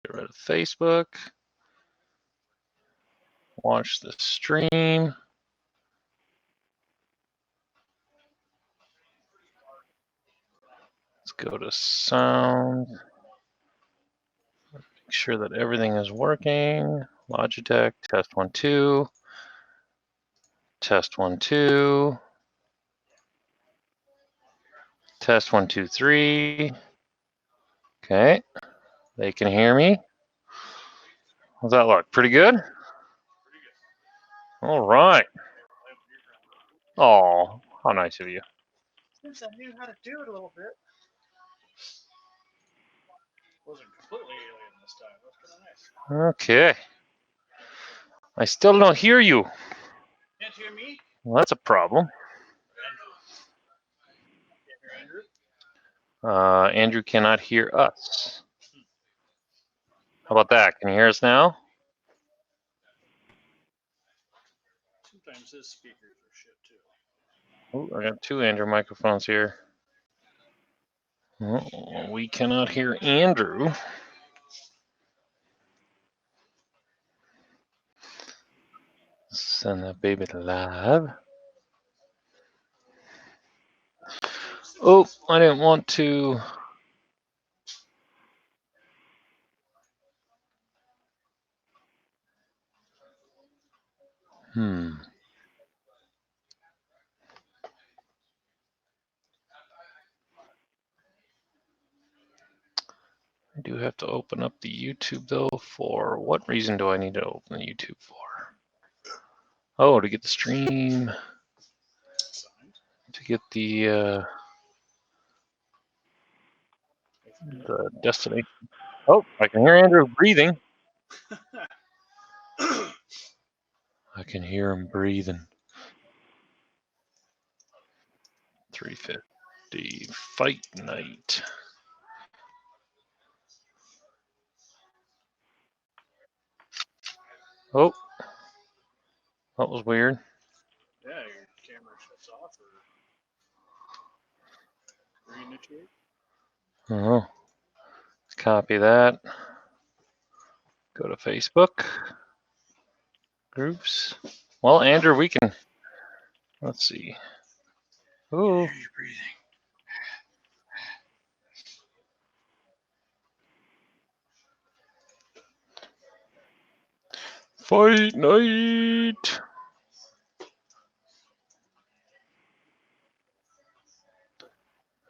Get rid of Facebook. Watch the stream. Let's go to sound. Make sure that everything is working. Logitech, test 1, 2. Test 1, 2. Test 1, 2, 3. Okay. They can hear me. How's that look? Pretty good? All right. Oh, how nice of you. Since I knew how to do it a little bit. Wasn't completely alien this time. That's kind of nice. Okay. I still don't hear you. Can't hear me? Well, that's a problem. Can't hear Andrew? Andrew cannot hear us. How about that? Can you hear us now? Sometimes his speakers are shit too. Ooh, I got 2 Andrew microphones here. Oh, we cannot hear Andrew. Send that baby to live. Oh, I didn't want to. I do have to open up the YouTube though. For what reason do I need to open the YouTube for? Oh, to get the stream. To get the destination. Oh, I can hear Andrew breathing. I can hear him breathing. 350 fight night. Oh, that was weird. Yeah, your camera shuts off or reinitiate. Oh, copy that. Go to Facebook groups. Well, Andrew, we can. Let's see. Oh. You're breathing. Fight night.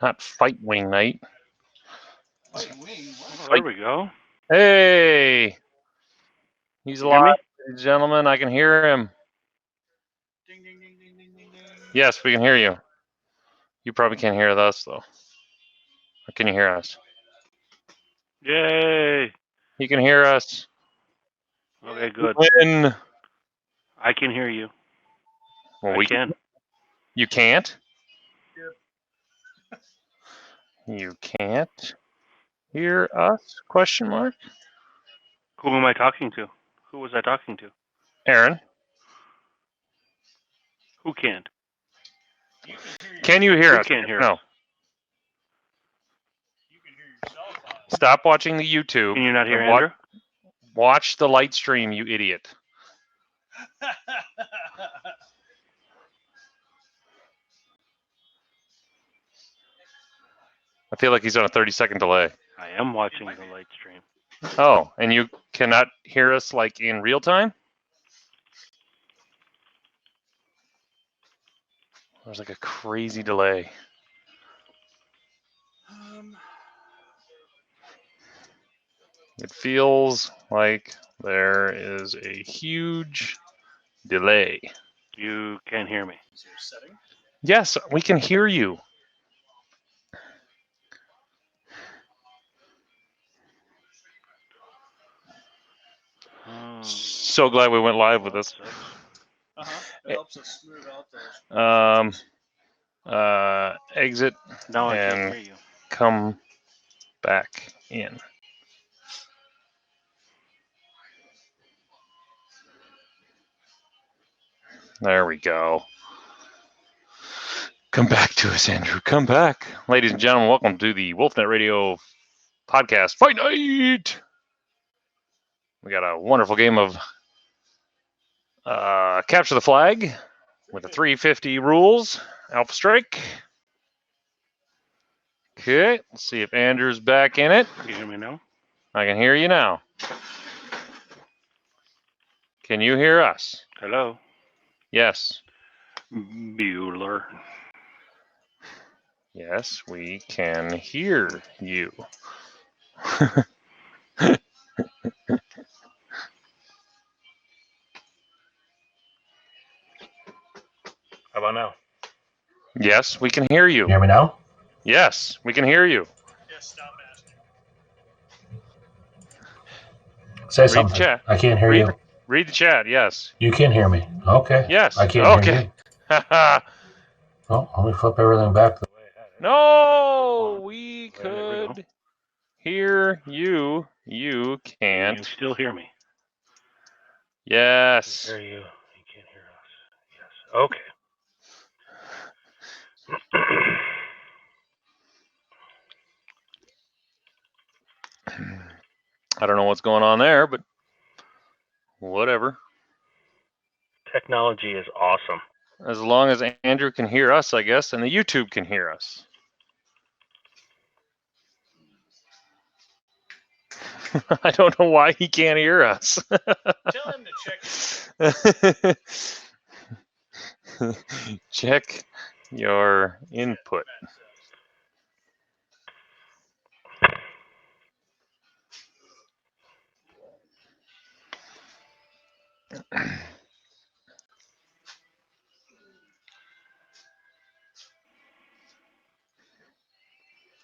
Not fight wing night. Fight wing. Oh, there we go. Hey, he's You hear alive, me? ladies and gentlemen. I can hear him. Ding, ding, ding, ding, ding, ding, ding. Yes, we can hear you. You probably can't hear us though. Or can you hear us? Yay! You can hear us. Okay, good. Win. I can hear you. Well, I can. You can't. You can't hear us? Question mark. Who am I talking to? Who was I talking to? Aaron, Who can't? can you hear Who us? can't hear No. us? You can hear yourself. Stop watching the YouTube. Can you not hear and Andrew? Watch the light stream, you idiot. I feel like he's on a 30-second delay. I am watching the light stream. Oh, and you cannot hear us like in real time? There's like a crazy delay. It feels like there is a huge delay. You can't hear me. Is there a setting? Yes, we can hear you. So glad we went live with this. It helps us smooth out those. Exit Now I can't and hear you. come back in. There we go. Come back to us, Andrew. Come back. Ladies and gentlemen, welcome to the WolfNet Radio podcast Fight Night. We got a wonderful game of Capture the Flag with the 350 rules. Alpha Strike. Okay, let's see if Andrew's back in it. Can you hear me now? I can hear you now. Can you hear us? Hello? Yes. Bueller. Yes, we can hear you. How about now? Yes, we can hear You you. hear me now? Yes, we can hear you. Yes, stop asking. Say Read the something. chat. I can't hear you. Read the chat, yes. You can hear me. Okay. Yes. I can't hear Okay. you. Oh, let me flip everything back the way I had it. No, we There we go. could hear you. You Can can't. you still hear me? Yes. Hear you. You can't hear us. Yes. Okay. I don't know what's going on there, but whatever. Technology is awesome. As long as Andrew can hear us, I guess, and the YouTube can hear us. I don't know why he can't hear us. Tell him to check. Check your input.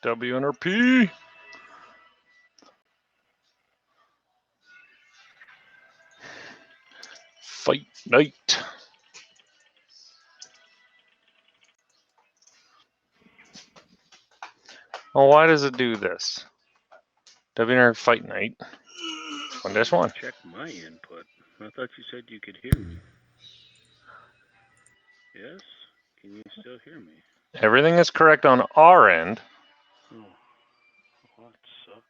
WNRP. Fight night. Oh, why does it do this? WNRP Fight Night. 1-1. Check my input. I thought you said you could hear me. Yes? Can you still hear me? Everything is correct on our end. Oh. Well, that sucks.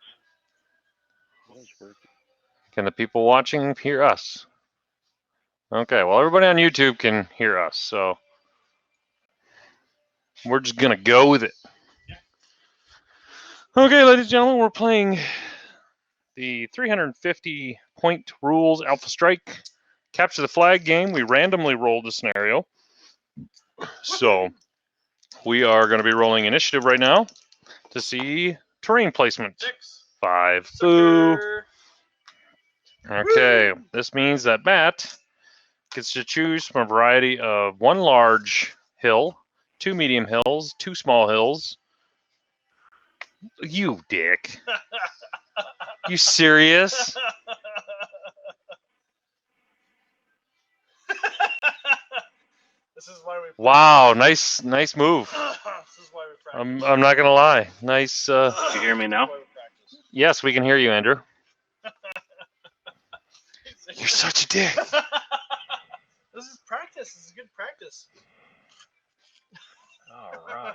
Well, it's working. Can the people watching hear us? Okay, well, everybody on YouTube can hear us, so we're just going to go with it. Okay, ladies and gentlemen, we're playing the 350 point rules Alpha Strike Capture the Flag game. We randomly rolled a scenario. So we are going to be rolling initiative right now to see terrain placement. 6. 5. Boo. Sucker. Okay, this means that Matt gets to choose from a variety of 1 large hill, 2 medium hills, 2 small hills. You dick. You serious? This is why we. Wow, nice move. This is why we practice. I'm not gonna lie. Nice. Can you hear me now? This is why we practice. Yes, we can hear you, Andrew. You're such a dick. This is practice. This is good practice. All right.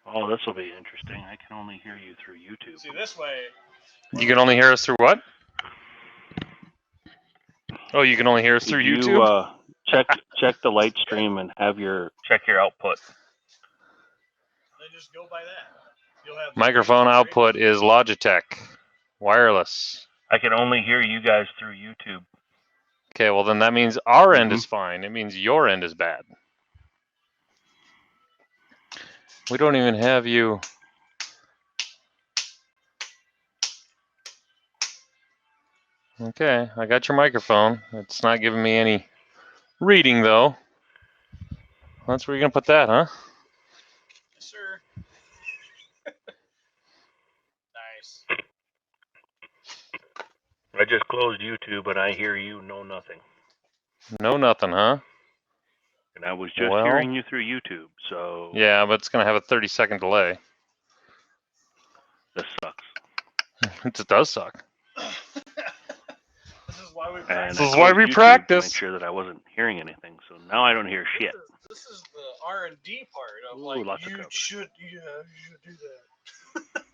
Oh, this will be interesting. I can only hear you through YouTube. See, this way. You can only hear us through what? Oh, you can only hear us through YouTube? Check the light stream and check your output. Then just go by that. You'll have Microphone output is Logitech. Wireless. I can only hear you guys through YouTube. Okay, well then that means our end is fine. It means your end is bad. We don't even have you. Okay, I got your microphone. It's not giving me any reading though. That's where you're gonna put that, huh? Yes, sir. Nice. I just closed YouTube and I hear you know nothing. No nothing, huh? And I was just Well, hearing you through YouTube, so yeah, but it's gonna have a 30-second delay. this sucks. It does suck. This is why we And practice. This is I why closed we YouTube practice. to make sure that I wasn't hearing anything. So now I don't hear shit. This is the R&D part of Ooh, like lots of you cover. should do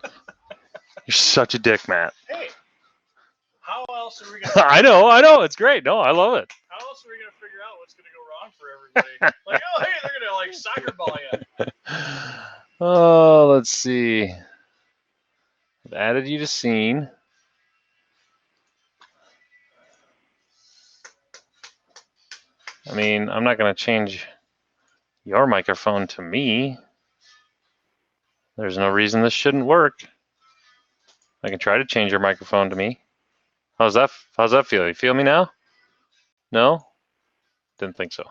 that. You're such a dick, Matt. Hey, how else are we gonna? I know. It's great. No, I love it. How else are we gonna figure out what's gonna go wrong for everybody? Like, oh, hey, they're gonna like soccer ball you. Oh, let's see. I've added you to scene. I mean, I'm not going to change your microphone to me. There's no reason this shouldn't work. I can try to change your microphone to me. How's that feel? You feel me now? No? Didn't think so.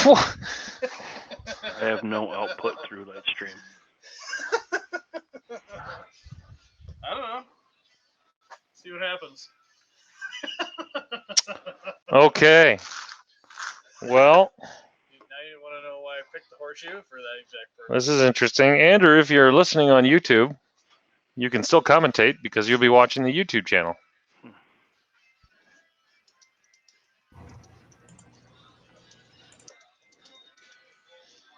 I have no output through that stream. I don't know. See what happens. Okay. Well, Now you want to know why I picked the horseshoe for that exact purpose. this is interesting. Andrew, if you're listening on YouTube, you can still commentate because you'll be watching the YouTube channel.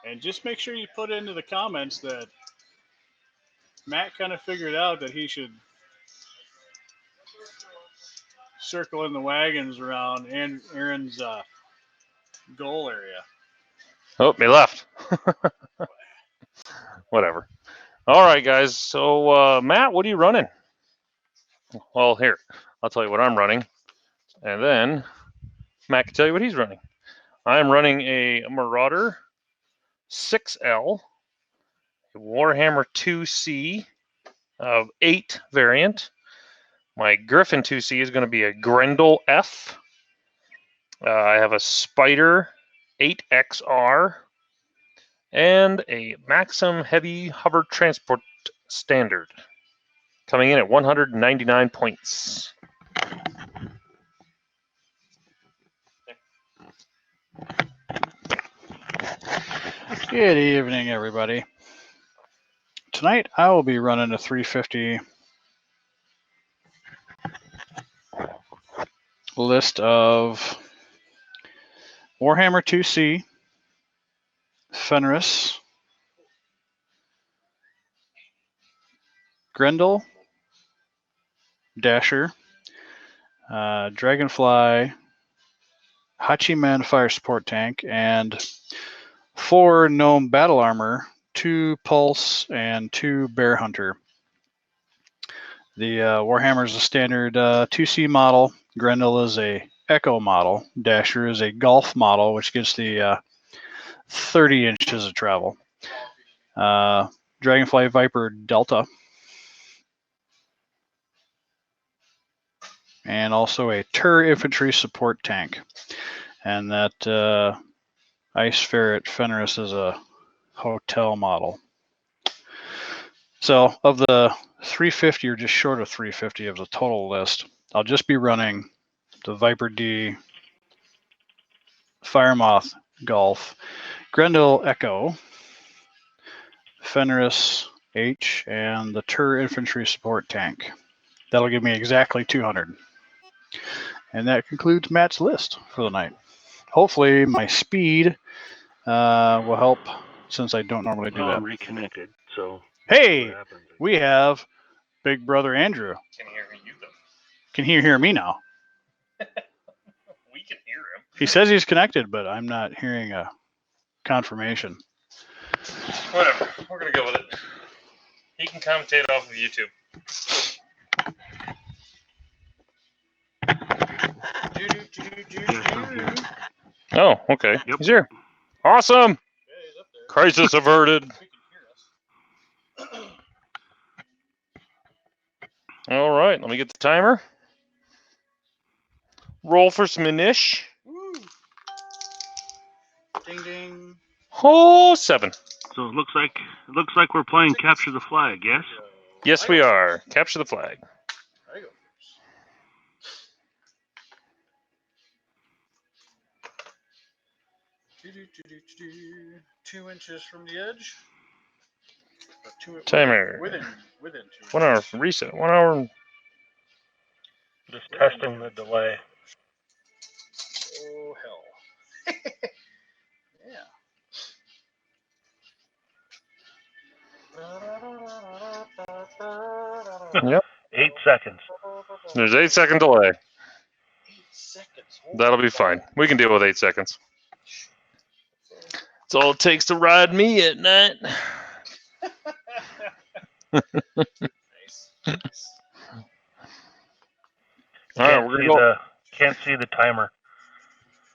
And just make sure you put into the comments that Matt kind of figured out that he should circle in the wagons around Aaron's goal area. Oh, he left. Whatever. All right, guys. So, Matt, what are you running? Well, here, I'll tell you what I'm running. And then Matt can tell you what he's running. I'm running a Marauder 6L, a Warhammer 2C of 8 variant. My Griffin 2C is going to be a Grendel F. I have a Spider 8XR and a Maxim Heavy Hover Transport Standard, coming in at 199 points. Good evening, everybody. Tonight I will be running a 350 list of Warhammer 2C, Fenris, Grendel, Dasher, Dragonfly, Hachiman Fire Support Tank, and 4 Gnome Battle Armor, 2 Pulse, and 2 Bear Hunter. The Warhammer is a standard 2C model. Grendel is a Echo model. Dasher is a Golf model, which gets the 30 inches of travel. Dragonfly Viper Delta. And also a Tur Infantry Support Tank. And that Ice Ferret Fenris is a hotel model. So of the 350 or just short of 350 of the total list, I'll just be running the Viper D, Firemoth Golf, Grendel Echo, Fenris H, and the Tur Infantry Support Tank. That'll give me exactly 200. And that concludes Matt's list for the night. Hopefully my speed will help since I don't normally do Well, that. I'm reconnected, so Hey, what happens? we have Big Brother Andrew. Can hear you though. Can he hear me now? We can hear him. He says he's connected, but I'm not hearing a confirmation. Whatever. We're gonna go with it. He can commentate off of YouTube. Oh, okay. Yep. He's here. Awesome. Yeah, he's up there. Crisis averted. He can hear us. All right. Let me get the timer. Roll for some inish. Woo. Ding ding. Oh, 7. So it looks like we're playing Capture the Flag, yes? Yes, we are. Capture the flag. I go first. 2 inches from the edge. Timer. Within 2 1 hour inches. reset. 1 hour. Just testing the delay. Oh hell. Yeah. Yep. 8 seconds. There's 8-second delay. That'll be fine. We can deal with 8 seconds. It's all it takes to ride me at night. All right, we're gonna go. Can't see the timer.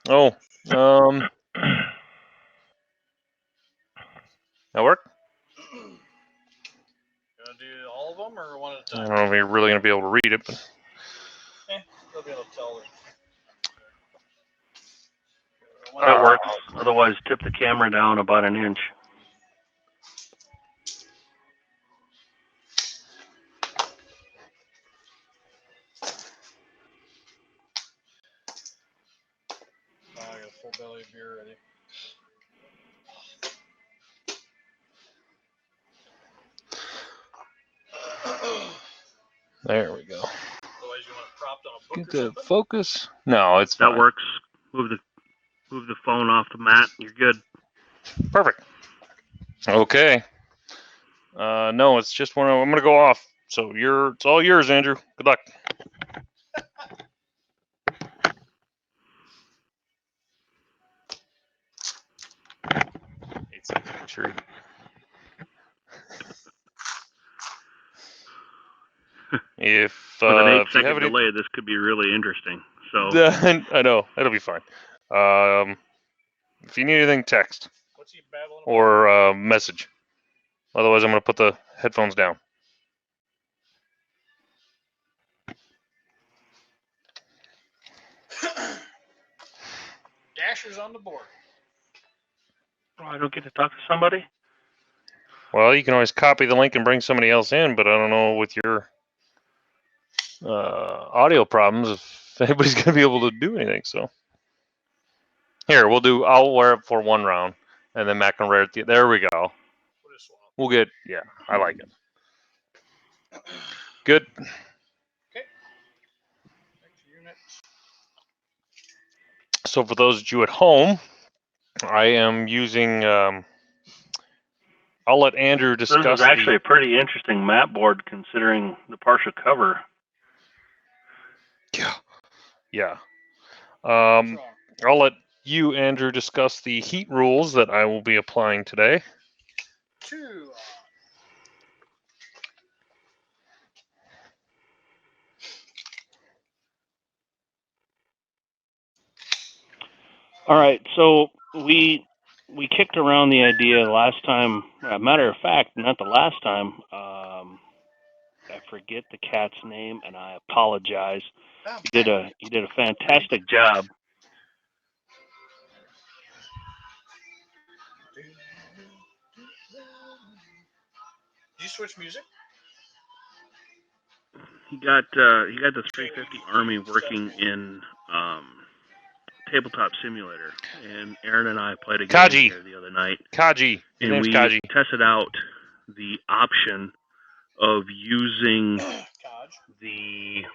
Oh, that work? Gonna do all of them or one at a I time? don't know if you're really gonna be able to read it, but They'll be able to tell. That works. Otherwise, tip the camera down about an inch. I got a full belly of beer ready. there we go. Otherwise, you want it propped on a book Get or the something? focus. No, it's That fine. works. Move the phone off the mat. You're good. Perfect. Okay. No, it's just one. I'm gonna go off. So it's all yours, Andrew. Good luck. 8 seconds. Make sure. If With an if you 8-second have any, delay, this could be really interesting. So I know it'll be fine. If you need anything, text What's he battling about? or message. Otherwise, I'm gonna put the headphones down. Dasher's on the board. I don't get to talk to somebody. Well, you can always copy the link and bring somebody else in, but I don't know with your audio problems if anybody's gonna be able to do anything. So here I'll wear it for one round, and then Mac can wear it. There we go. We'll get. Yeah, I like it. Good. So for those of you at home, I am using. I'll let Andrew discuss. This is actually a pretty interesting map board considering the partial cover. Yeah. I'll let you, Andrew, discuss the heat rules that I will be applying today. 2. All right, so we kicked around the idea last time. Matter of fact, not the last time. I forget the cat's name, and I apologize. You did a fantastic job. Did you switch music? He got the 350 Army working in Tabletop Simulator, and Aaron and I played a game here the other night. Kaji. His name's we Kaji. tested out the option of using the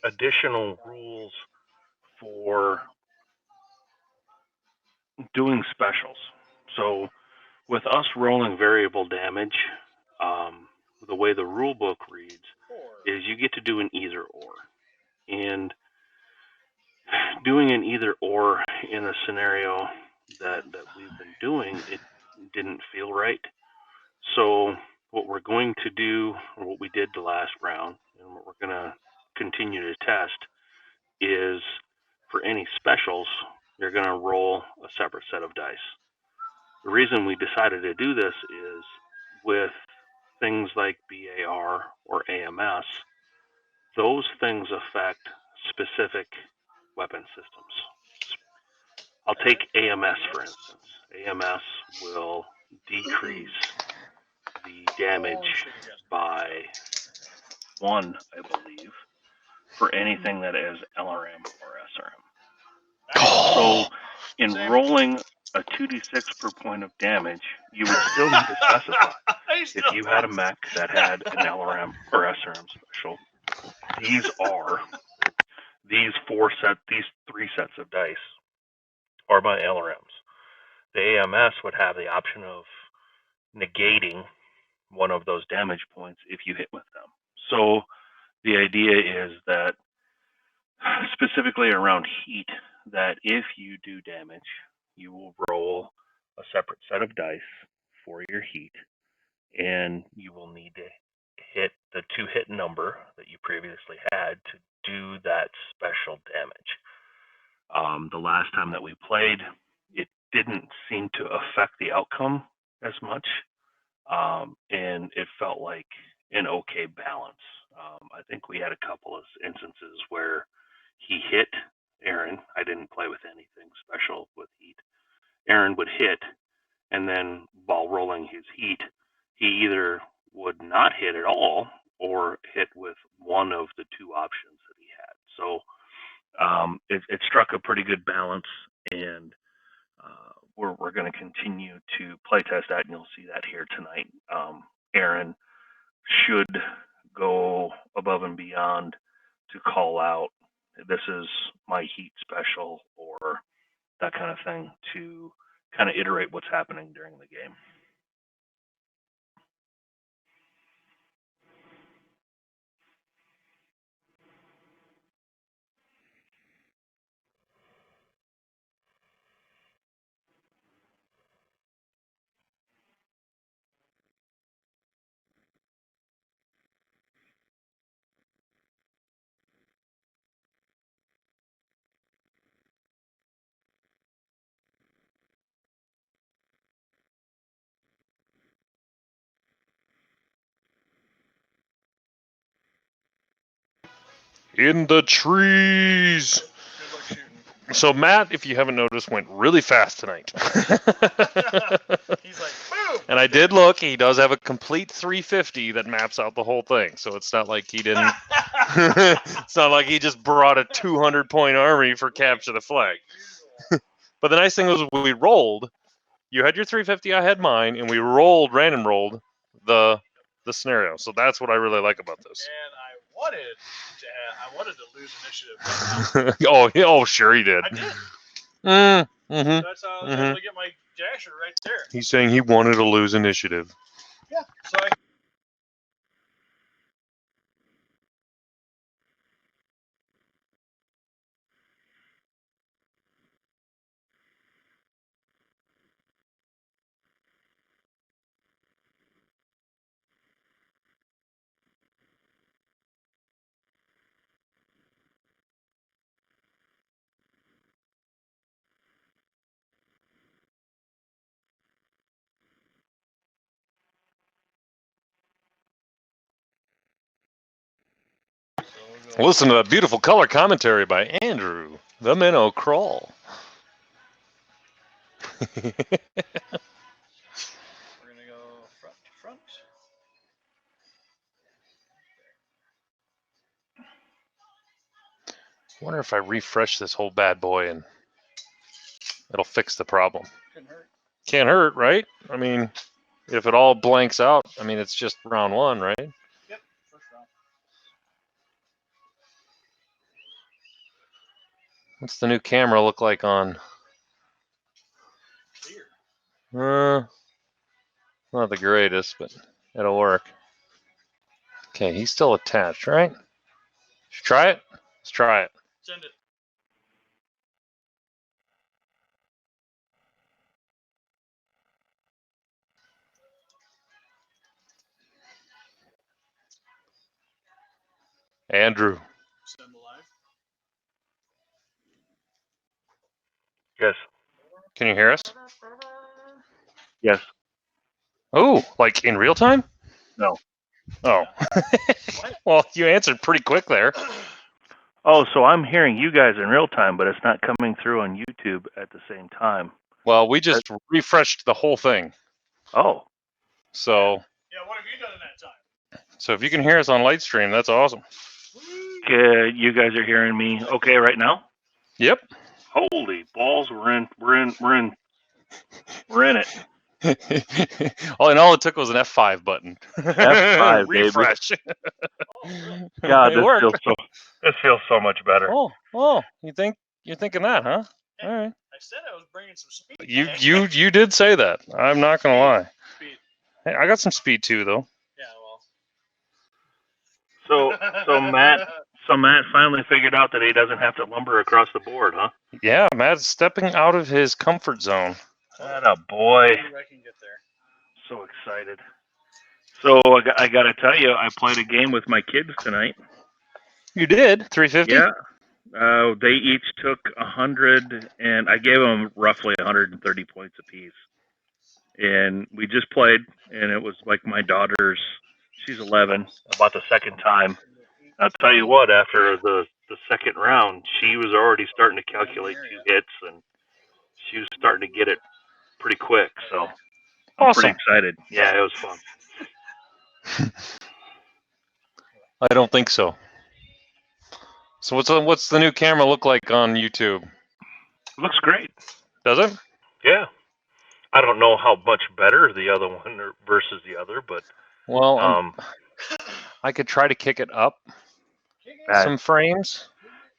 additional rules for doing specials. So with us rolling variable damage, the way the rule book reads is you get to do an either or. And doing an either or in a scenario that we've been doing, it didn't feel right. So what we're going to do, or what we did the last round, and what we're going to continue to test, is for any specials, you're going to roll a separate set of dice. The reason we decided to do this is with things like BAR or AMS, those things affect specific weapon systems. I'll take AMS for instance. AMS will decrease the damage by 1, I believe, for anything that is LRM or SRM. So in rolling a 2d6 per point of damage, you would still need to specify if you had a mech that had an LRM or SRM special. These three sets of dice are my LRMs. The AMS would have the option of negating one of those damage points if you hit with them. So the idea is that specifically around heat, that if you do damage, you will roll a separate set of dice for your heat, and you will need to hit the 2-hit number that you previously had to do that special damage. The last time that we played, it didn't seem to affect the outcome as much, and it felt like an okay balance. I think we had a couple of instances where he hit Aaron. I didn't play with anything special with heat. Aaron would hit, and then while rolling his heat, he either would not hit at all or hit with one of the two options that he had. So it struck a pretty good balance, and we're going to continue to play test that, and you'll see that here tonight. Aaron should go above and beyond to call out, this is my heat special, or that kind of thing, to kind of iterate what's happening during the game. In the trees. Good luck shooting. So Matt, if you haven't noticed, went really fast tonight. He's like, boom! And I did look. He does have a complete 350 that maps out the whole thing. So it's not like he didn't. It's not like he just brought a 200-point army for capture the flag. But the nice thing was we rolled. You had your 350, I had mine, and we random rolled the scenario. So that's what I really like about this. And I wanted to lose initiative. Oh, sure he did. I did. Mm-hmm. That's how I was able to get my dasher right there. He's saying he wanted to lose initiative. Yeah. So I. Listen to that beautiful color commentary by Andrew, the minnow crawl. We're gonna go front to front. I wonder if I refresh this whole bad boy and it'll fix the problem. Couldn't hurt. Can't hurt, right? I mean, if it all blanks out, I mean, it's just round one, right? Yep. First round. What's the new camera look like on? Clear. Not the greatest, but it'll work. Okay, he's still attached, right? Should we try it? Let's try it. Send it. Andrew. Send live. Yes. Can you hear us? Yes. Oh, like in real time? No. Oh. Well, you answered pretty quick there. Oh, so I'm hearing you guys in real time, but it's not coming through on YouTube at the same time. Well, we just refreshed the whole thing. Oh. So. Yeah, what have you done in that time? So if you can hear us on Lightstream, that's awesome. You guys are hearing me okay right now? Yep. Holy balls, we're in it. All it took was an F5 button. F5, refresh. God, this feels so much better. Oh, you're thinking that, huh? All right. I said I was bringing some speed. You did say that. I'm not gonna lie. Speed. Hey, I got some speed too, though. Yeah, well. So Matt finally figured out that he doesn't have to lumber across the board, huh? Yeah, Matt's stepping out of his comfort zone. Atta boy. I can get there. So excited. So I got to tell you, I played a game with my kids tonight. You did? 350? Yeah. They each took 100, and I gave them roughly 130 points apiece. And we just played, and it was like my daughter's, she's 11, about the second time. I'll tell you what, after the second round, she was already starting to calculate 2 hits, and she was starting to get it pretty quick. So I'm pretty Awesome. excited. Yeah, it was fun. I don't think so. So what's the new camera look like on YouTube? It looks great. Does it? Yeah. I don't know how much better the other one versus the other, but Well, I could try to kick it up some frames.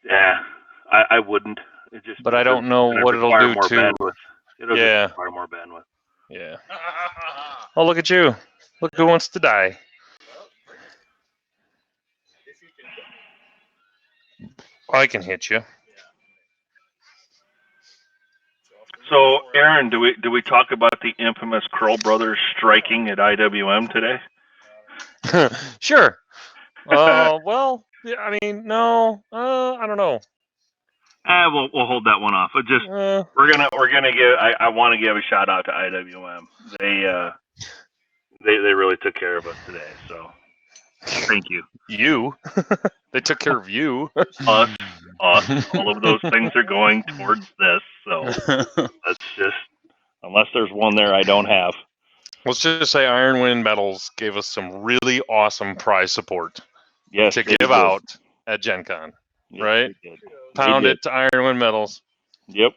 Yeah, I wouldn't. It just But I don't know what it'll do more to. bandwidth. It'll Yeah. just require more bandwidth. Yeah. Oh, look at you! Look who wants to die. I can hit you. So, Aaron, do we talk about the infamous Kroll brothers striking at IWM today? Sure. Well, yeah, I mean, no. I don't know. We'll hold that one off. It just we're gonna give. I want to give a shout out to IWM. They really took care of us today. So thank you. You. They took care of you. Us. All of those things are going towards this. So that's just, unless there's one there I don't have. Let's just say Iron Wind Metals gave us some really awesome prize support Yes, to give out at Gen Con. Yes, right? they did. Pound They it to Iron Wind Metals. Yep.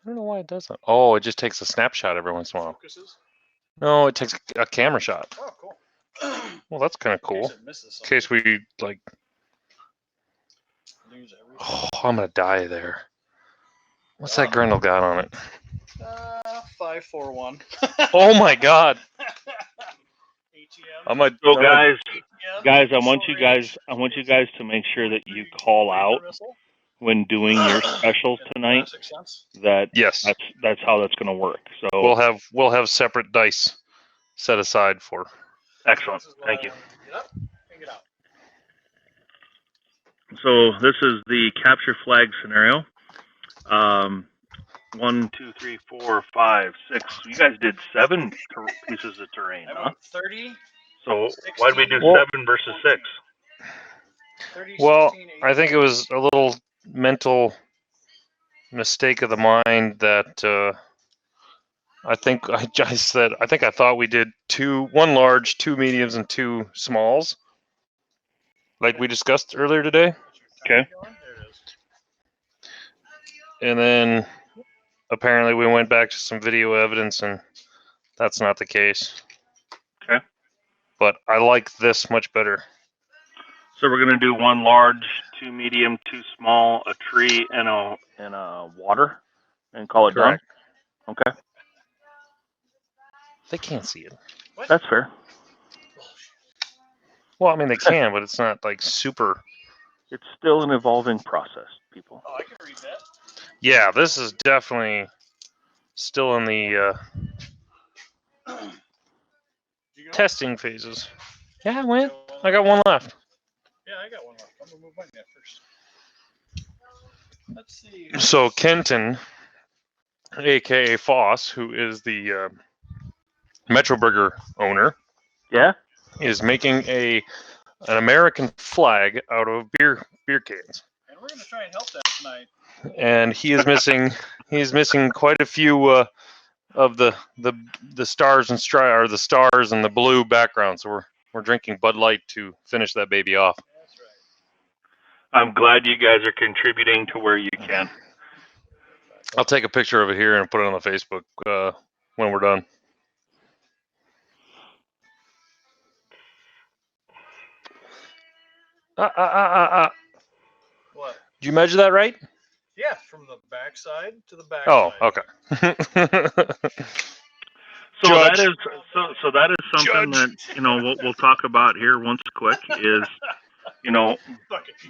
I don't know why it does that. Oh, it just takes a snapshot every once in a while. No, it takes a camera shot. Oh, cool. Well, that's kind of cool. In case we, like... Oh, I'm going to die there. What's that Grendel got on it? 541. Oh my god. I might... So guys, I want you guys to make sure that you call out when doing your specials tonight. Yes. That's how that's going to work. So we'll have separate dice set aside for. Excellent. Thank you. So this is the capture flag scenario. 1, 2, 3, 4, 5, 6. You guys did 7 pieces of terrain, huh? 30. So why did we do 7 versus 6? 30, Well, 16, I think it was a little mental mistake of the mind that I think I thought we did 1 large, 2 mediums, and 2 smalls, like we discussed earlier today. Okay. And then apparently we went back to some video evidence, and that's not the case. Okay. But I like this much better. So we're going to do 1 large, 2 medium, 2 small, a tree, and a water, and call it Correct. done. Okay. They can't see it. That's fair. Well, I mean, they can, but it's not like super. It's still an evolving process, people. Oh, I can read that. Yeah, this is definitely still in the testing phases. Yeah, I went. I got 1 left. Yeah, I got 1 left. I'm going to move mine there first. Let's see. So Kenton, a.k.a. Foss, who is the Metro Burger owner, Yeah? is making an American flag out of beer cans. And we're going to try and help that tonight. And he is missing quite a few of the stars and the stars and the blue background. So we're drinking Bud Light to finish that baby off. That's right. I'm glad you guys are contributing to where you can. I'll take a picture of it here and put it on the Facebook when we're done. What? Did you measure that right? Yeah, from the back side to the back Oh, side. okay. So Judge. that is something Judge. that we'll talk about here once quick is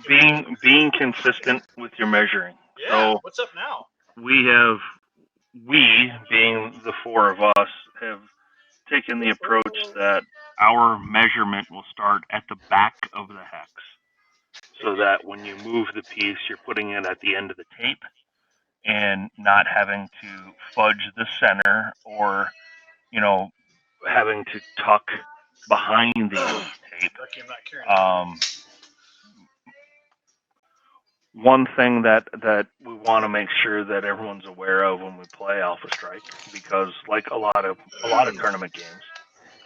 being consistent with your measuring. Yeah. So What's up now? we being the four of us have taken the approach that our measurement will start at the back of the hex, so that when you move the piece, you're putting it at the end of the tape and not having to fudge the center or having to tuck behind the tape. Lucky I'm not carrying One thing that we want to make sure that everyone's aware of when we play Alpha Strike, because like a lot of tournament games,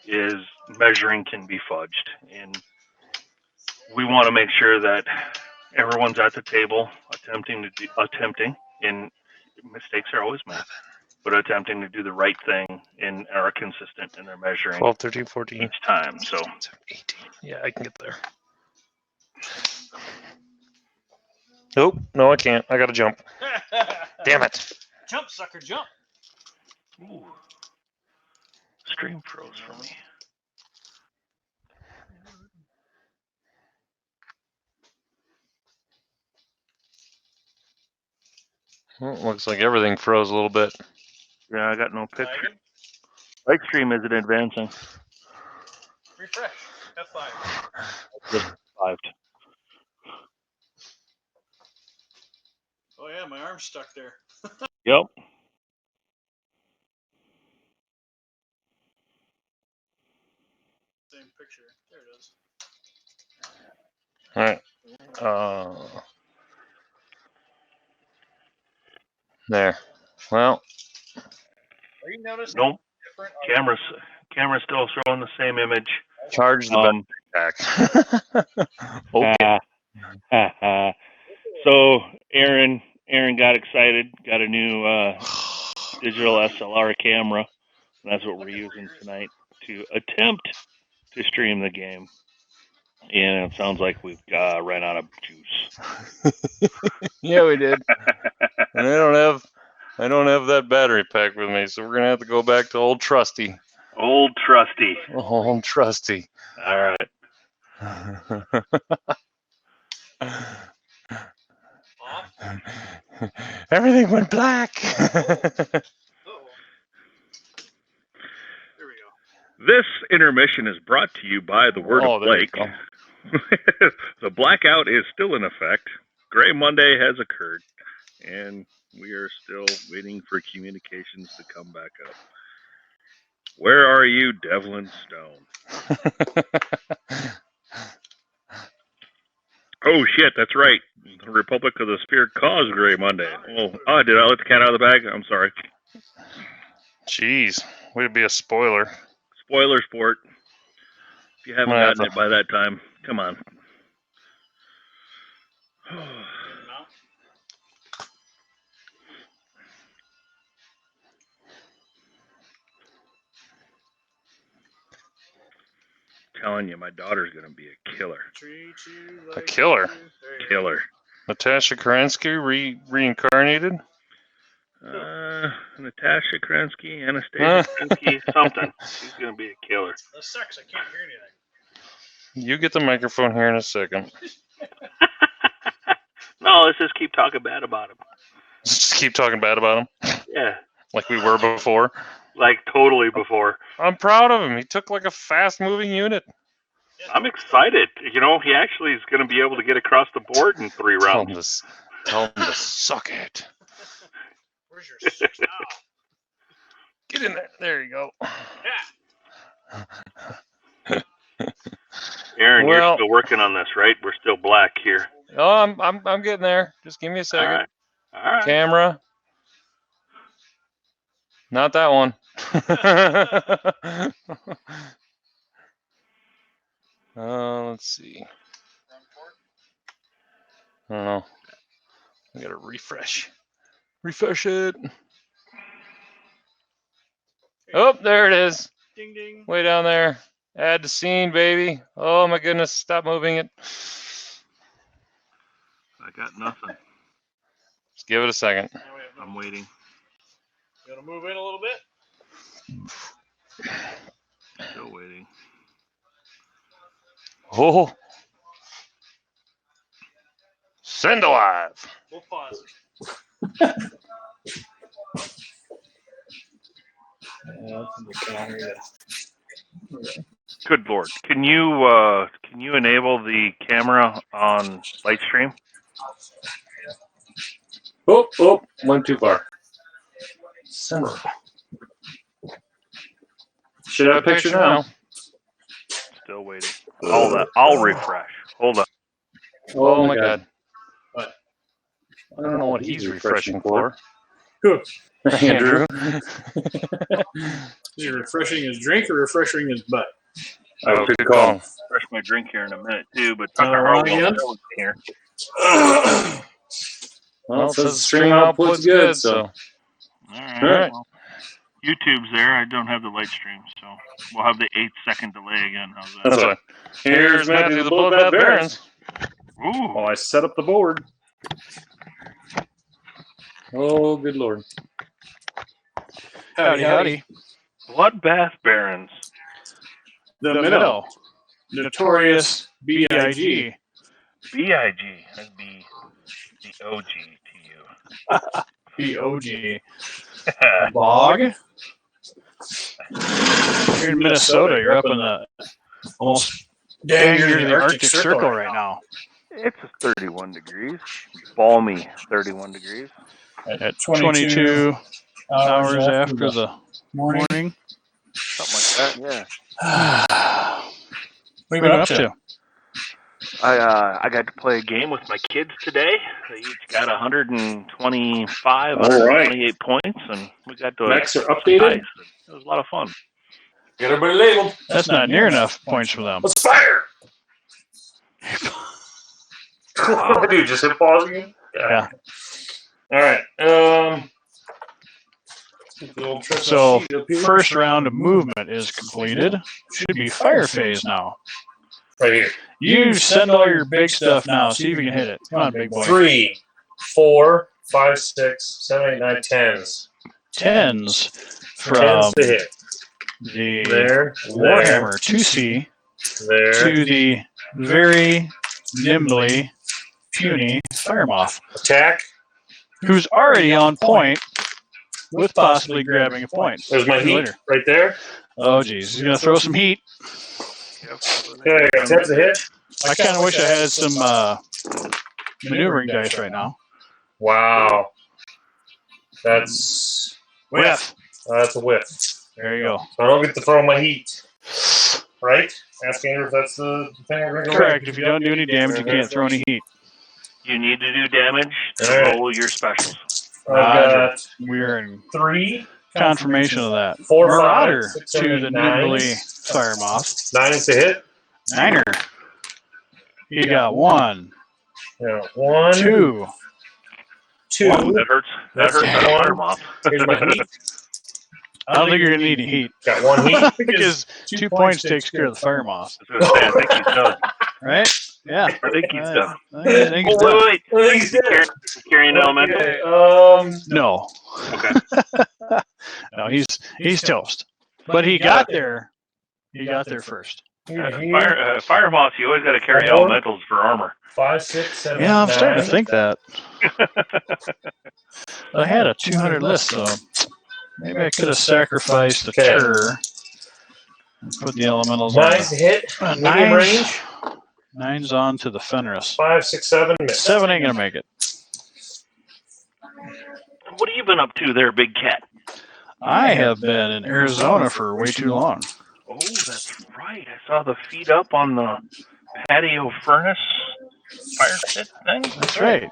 is measuring can be fudged, and we want to make sure that everyone's at the table attempting, and mistakes are always made, but attempting to do the right thing and are consistent in their measuring 12, 13, 14. each time. So 18. Yeah, I can get there. Nope. No, I can't. I got to jump. Damn it. Jump, sucker, jump. ooh, stream froze for me. Well, looks like everything froze a little bit. Yeah, I got no picture. Light stream isn't advancing. Refresh. F5. Just survived. Oh yeah, my arm's stuck there. Yep. Same picture. There it is. All right. There. Well, Are you noticing? Nope. Different Camera's still showing the same image. charge the battery back. Okay. So Aaron got excited, got a new digital SLR camera. And that's what we're using tonight to attempt to stream the game. And it sounds like we've ran out of juice. Yeah, we did. And I don't have that battery pack with me, so we're gonna have to go back to old trusty. Old trusty. Old trusty. All right. Everything went black. There we go. This intermission is brought to you by the Word of there you Blake. go. The blackout is still in effect. Gray Monday has occurred, and we are still waiting for communications to come back up. Where are you, Devlin Stone? Oh shit, that's right. The Republic of the Spirit caused Gray Monday. Oh, did I let the cat out of the bag? I'm sorry. Jeez, way to be a spoiler. Spoiler sport. If you haven't gotten it by that time, come on. Telling you, my daughter's gonna be a killer. A killer. Killer. Natasha Kerensky reincarnated. Natasha Kerensky, Anastasia Kerensky, something. She's gonna be a killer. That sucks. I can't hear anything. You get the microphone here in a second. No, let's just keep talking bad about him. Just keep talking bad about him. Yeah. Like we were before. Like totally before. I'm proud of him. He took like a fast-moving unit. I'm excited. He actually is going to be able to get across the board in 3 rounds. Tell him to suck it. Where's your 6 now? Get in there. There you go. Yeah. Aaron, you're still working on this, right? We're still black here. Oh, I'm getting there. Just give me a second. All right. Camera. Not that one. Let's see. I don't know. I gotta refresh. Refresh it. Oh, there it is. Ding ding. Way down there. Add to scene, baby. Oh my goodness. Stop moving it. I got nothing. Just give it a second. I'm waiting. You want to move in a little bit? Still waiting. Oh. Send alive. We'll pause. Good Lord. Can you enable the camera on Lightstream? Oh, went too far. Send. Should have a picture now. Still waiting. I'll refresh. Hold on. Oh my God. What? I don't know what he's refreshing for. Who? Andrew. Is he refreshing his drink or refreshing his butt? Oh, good call. Refresh my drink here in a minute too, but Turn Tucker around Harwell again? still isn't here. Well, it says stream output's good, so. All right. Well, YouTube's there. I don't have the Lightstream, so we'll have the 8-second delay again. How's that? That's right. Here's Matthew, the Bloodbath Barons. Ooh. While I set up the board. Oh, good Lord. Howdy. Bloodbath Barons. The Minnow. Notorious B.I.G. B.I.G. That'd be the OG to you. B.O.G. Bog. You're in Minnesota. You're up in the almost dang near the Arctic Circle right now. It's 31 degrees. Balmy 31 degrees. At 22 hours after the morning. Something like that, What have you been up to? I got to play a game with my kids today. They each got 125, All right. 128 points, and we got to Max are updated. It was a lot of fun. Get everybody labeled. That's not near enough points for them. Let's fire! What do I do? Just hit pause again? Yeah. All right. So, first round of movement is completed. Should be fire phase now. Right here. You send all your big stuff now. See if you can hit it. Come on, big boy. 3, 4, 5, 6, 7, 8, 9, 10s. Tens from 10s to hit. the There. Warhammer 2C There. to the very nimbly, puny Firemoth, Attack. who's already on point with possibly grabbing a point. There's my heat right there. Oh, geez. He's going to throw some heat. Okay, 10s to hit. I kind of wish I had some maneuvering dice right now. Wow. That's Whiff. that's a whiff. There you go. So I don't get to throw my heat. Right? Ask Andrew if that's the thing we're going to go Correct. If you don't do any damage, you can't throw any heat. You need to do damage to All right. roll your specials. I've got We're in 3, confirmation of that. 4, 5, Marauder 6, to 7, the 8, nimbly 9s. Firemoth. 9s to hit. Niner. You got 1, Yeah, 1, 2. 2. That hurts. That That's hurts. one. Firemoth. Here's my heat. I don't think you're going to need any heat. Got 1 heat. Because 2 points takes care of the Firemoth. I think he's done. Right? Yeah. I think he's done. I think he's Oh, done. wait. I think he's dead. Carrying elemental. Okay, No. Okay. No, he's toast. But he got there. He got there first. Fire moths, you always got to carry Four. elementals for armor. 5, 6, 7, Yeah, I'm 9. starting to think that. I had a 200 list, so maybe I could have sacrificed the Okay. Tur and put the elementals on. 9's to hit. Medium range. 9's on to the Fenris. 5, 6, 7. Miss. 7 ain't gonna make it. What have you been up to there, Big Cat? I have been in Arizona for way too long. Oh, that's right. I saw the feet up on the patio furnace fire pit thing. That's right.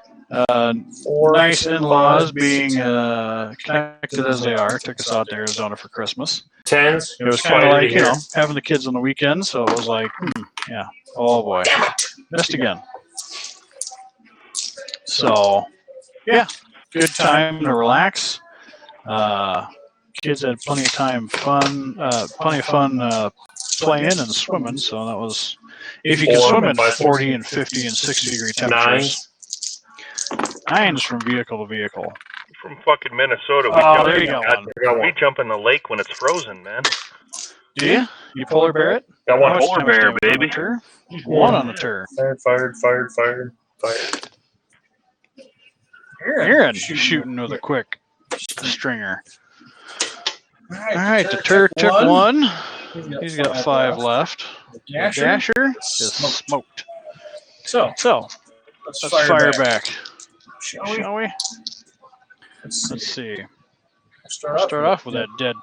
Nice in-laws being connected as they are took us out to Arizona for Christmas. 10s. It was kind of like, you know, having the kids on the weekend, so it was like, yeah, oh boy, missed again. So, yeah, good time to relax. Kids had plenty of time, plenty of fun playing and swimming. So that was, if you can swim in 40 and 50 and 60 degree temperatures. 9's from vehicle to vehicle. From fucking Minnesota. There you go. We jump in the lake when it's frozen, man. Do you? You polar bear it? Got one. Polar bear, baby. One on the tur. Fired. Aaron shooting with a quick stringer. All right, the tur took one. He's got 5 left. The dasher is smoked. So Let's fire back. Shall we? Let's see. Start off with that dead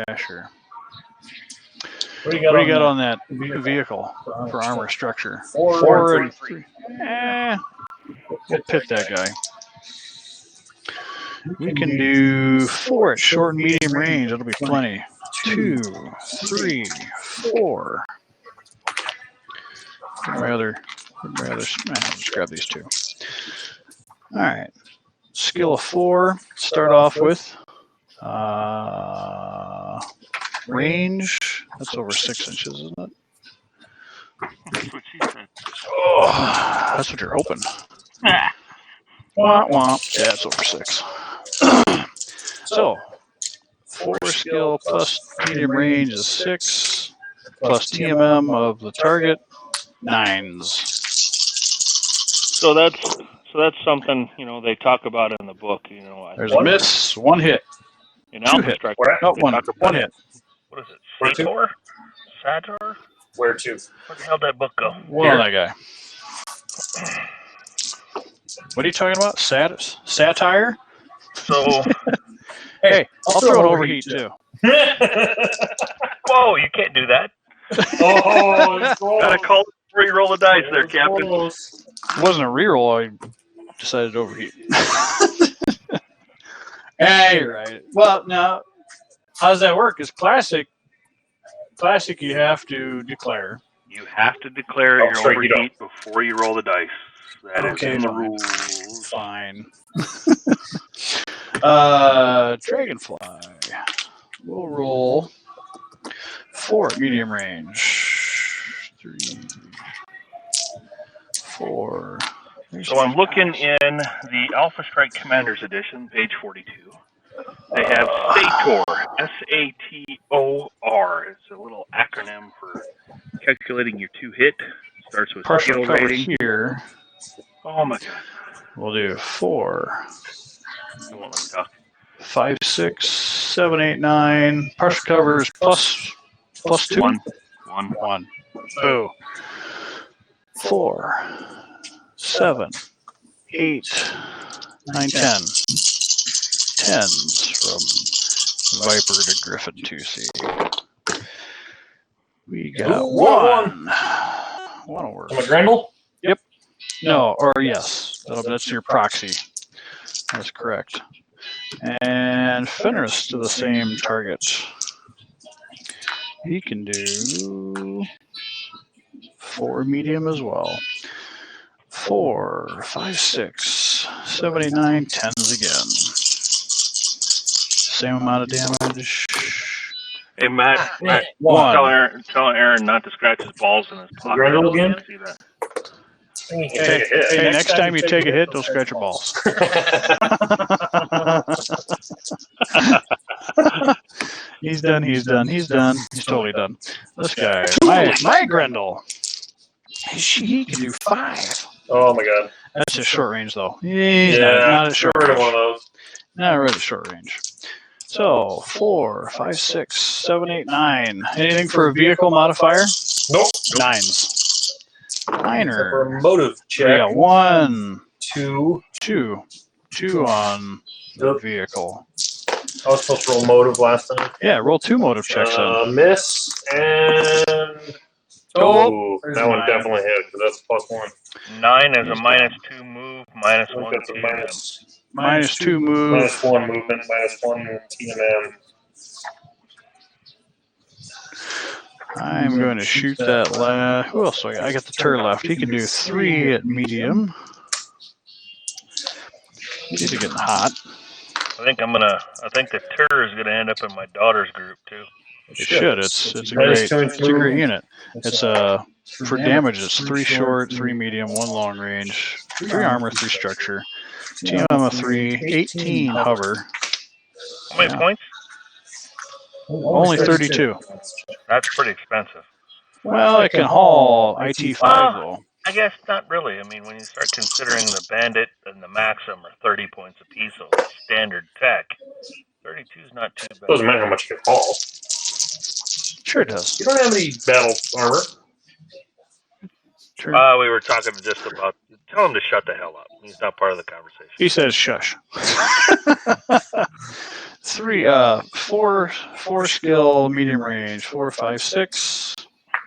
dasher. What do What do you got on that vehicle for armor structure? 4 and 3. We'll pit that guy. We can do 4 at short and medium range. That'll be plenty. 2, 3, 4. Let's grab these 2. All right. Skill of 4. Start off with range. That's over 6 inches, isn't it? That's what she said. Oh, that's what you're hoping. Wah, wah. Yeah, it's over 6. So, 4 skill plus medium range is 6, plus TMM of the target, 9s. So that's something, they talk about in the book, There's a miss, 1 hit. in 2 Alpha hit. Strike. No, 1 hit. What is it? Where to? Sator? Sator? Where to? Where the hell did that book go? Well, that guy. What are you talking about? Satire? So, Hey, I'll throw an overheat too. whoa, you can't do that. Oh, it's Gotta call it before you roll the dice there, Captain. It wasn't a reroll. I decided to overheat. Hey, you're right. Well, now, how does that work? Is classic, you have to declare. You have to declare Oh, your sorry, you overheat before you roll the dice. That is Okay, in the fine. rules. Fine. Dragonfly. We'll roll 4 medium range. 3, 4. So I'm looking in the Alpha Strike Commander's Edition, page 42. They have SATOR, S-A-T-O-R. It's a little acronym for calculating your 2 hit. Starts with partial skill cover rating. here. Oh my god. We'll do 4, I won't let me talk. 5, 6, 7, 8, 9. Partial cover is plus 2. 1. 1. Boo. 4, 7, 8, 9, 10. 10s from Viper to Griffin 2C. We got Ooh, 1. 1 will work. From a Grendel? Yep. No, or yes. That's your proxy. That's correct. And Fenris to the same target. He can do 4 medium as well. 4, 5, 6, 7, 8, 9, 10s again. Same amount of damage. Hey, Matt, 1. tell Aaron not to scratch his balls in his pocket. Grendel again? See that? Hey, next time you take a hit, don't scratch your balls. He's done. He's totally done. This guy, my Grendel. He can do 5. Oh my god. That's his short range, though. He's not at short rid of range. one of those. Not really short range. So 4, 5, 6, 7, 8, 9. Anything for a vehicle modifier? Nope. 9s. Niner. For a motive We check. got 1, 2. 2 on the vehicle. I was supposed to roll motive last time. Yeah, roll 2 motive checks in. Miss and that one definitely hit because that's +1. 9 is a -2 move, -1 That's a TMM. -2 move. -1 movement, -1 TMM. I'm going to shoot that last. Who else? I got the tur left. He can do 3 at medium. These are getting hot. I think the tur is gonna end up in my daughter's group too. It should. It's a great unit. It's for damage. It's 3 short, 3 medium, 1 long range, 3 armor, 3 structure. TMM of 3, 18 hover. How many points? Only 32. That's pretty expensive. Well, it can haul IT5 though. I guess not really. I mean, when you start considering the Bandit and the Maxim are 30 points apiece, so standard tech, 32 is not too bad. Doesn't matter how much you can haul. Sure it does. You don't have any battle armor. We were talking just about. Tell him to shut the hell up. He's not part of the conversation. He says shush. Four skill, medium range, 4, 5, 6.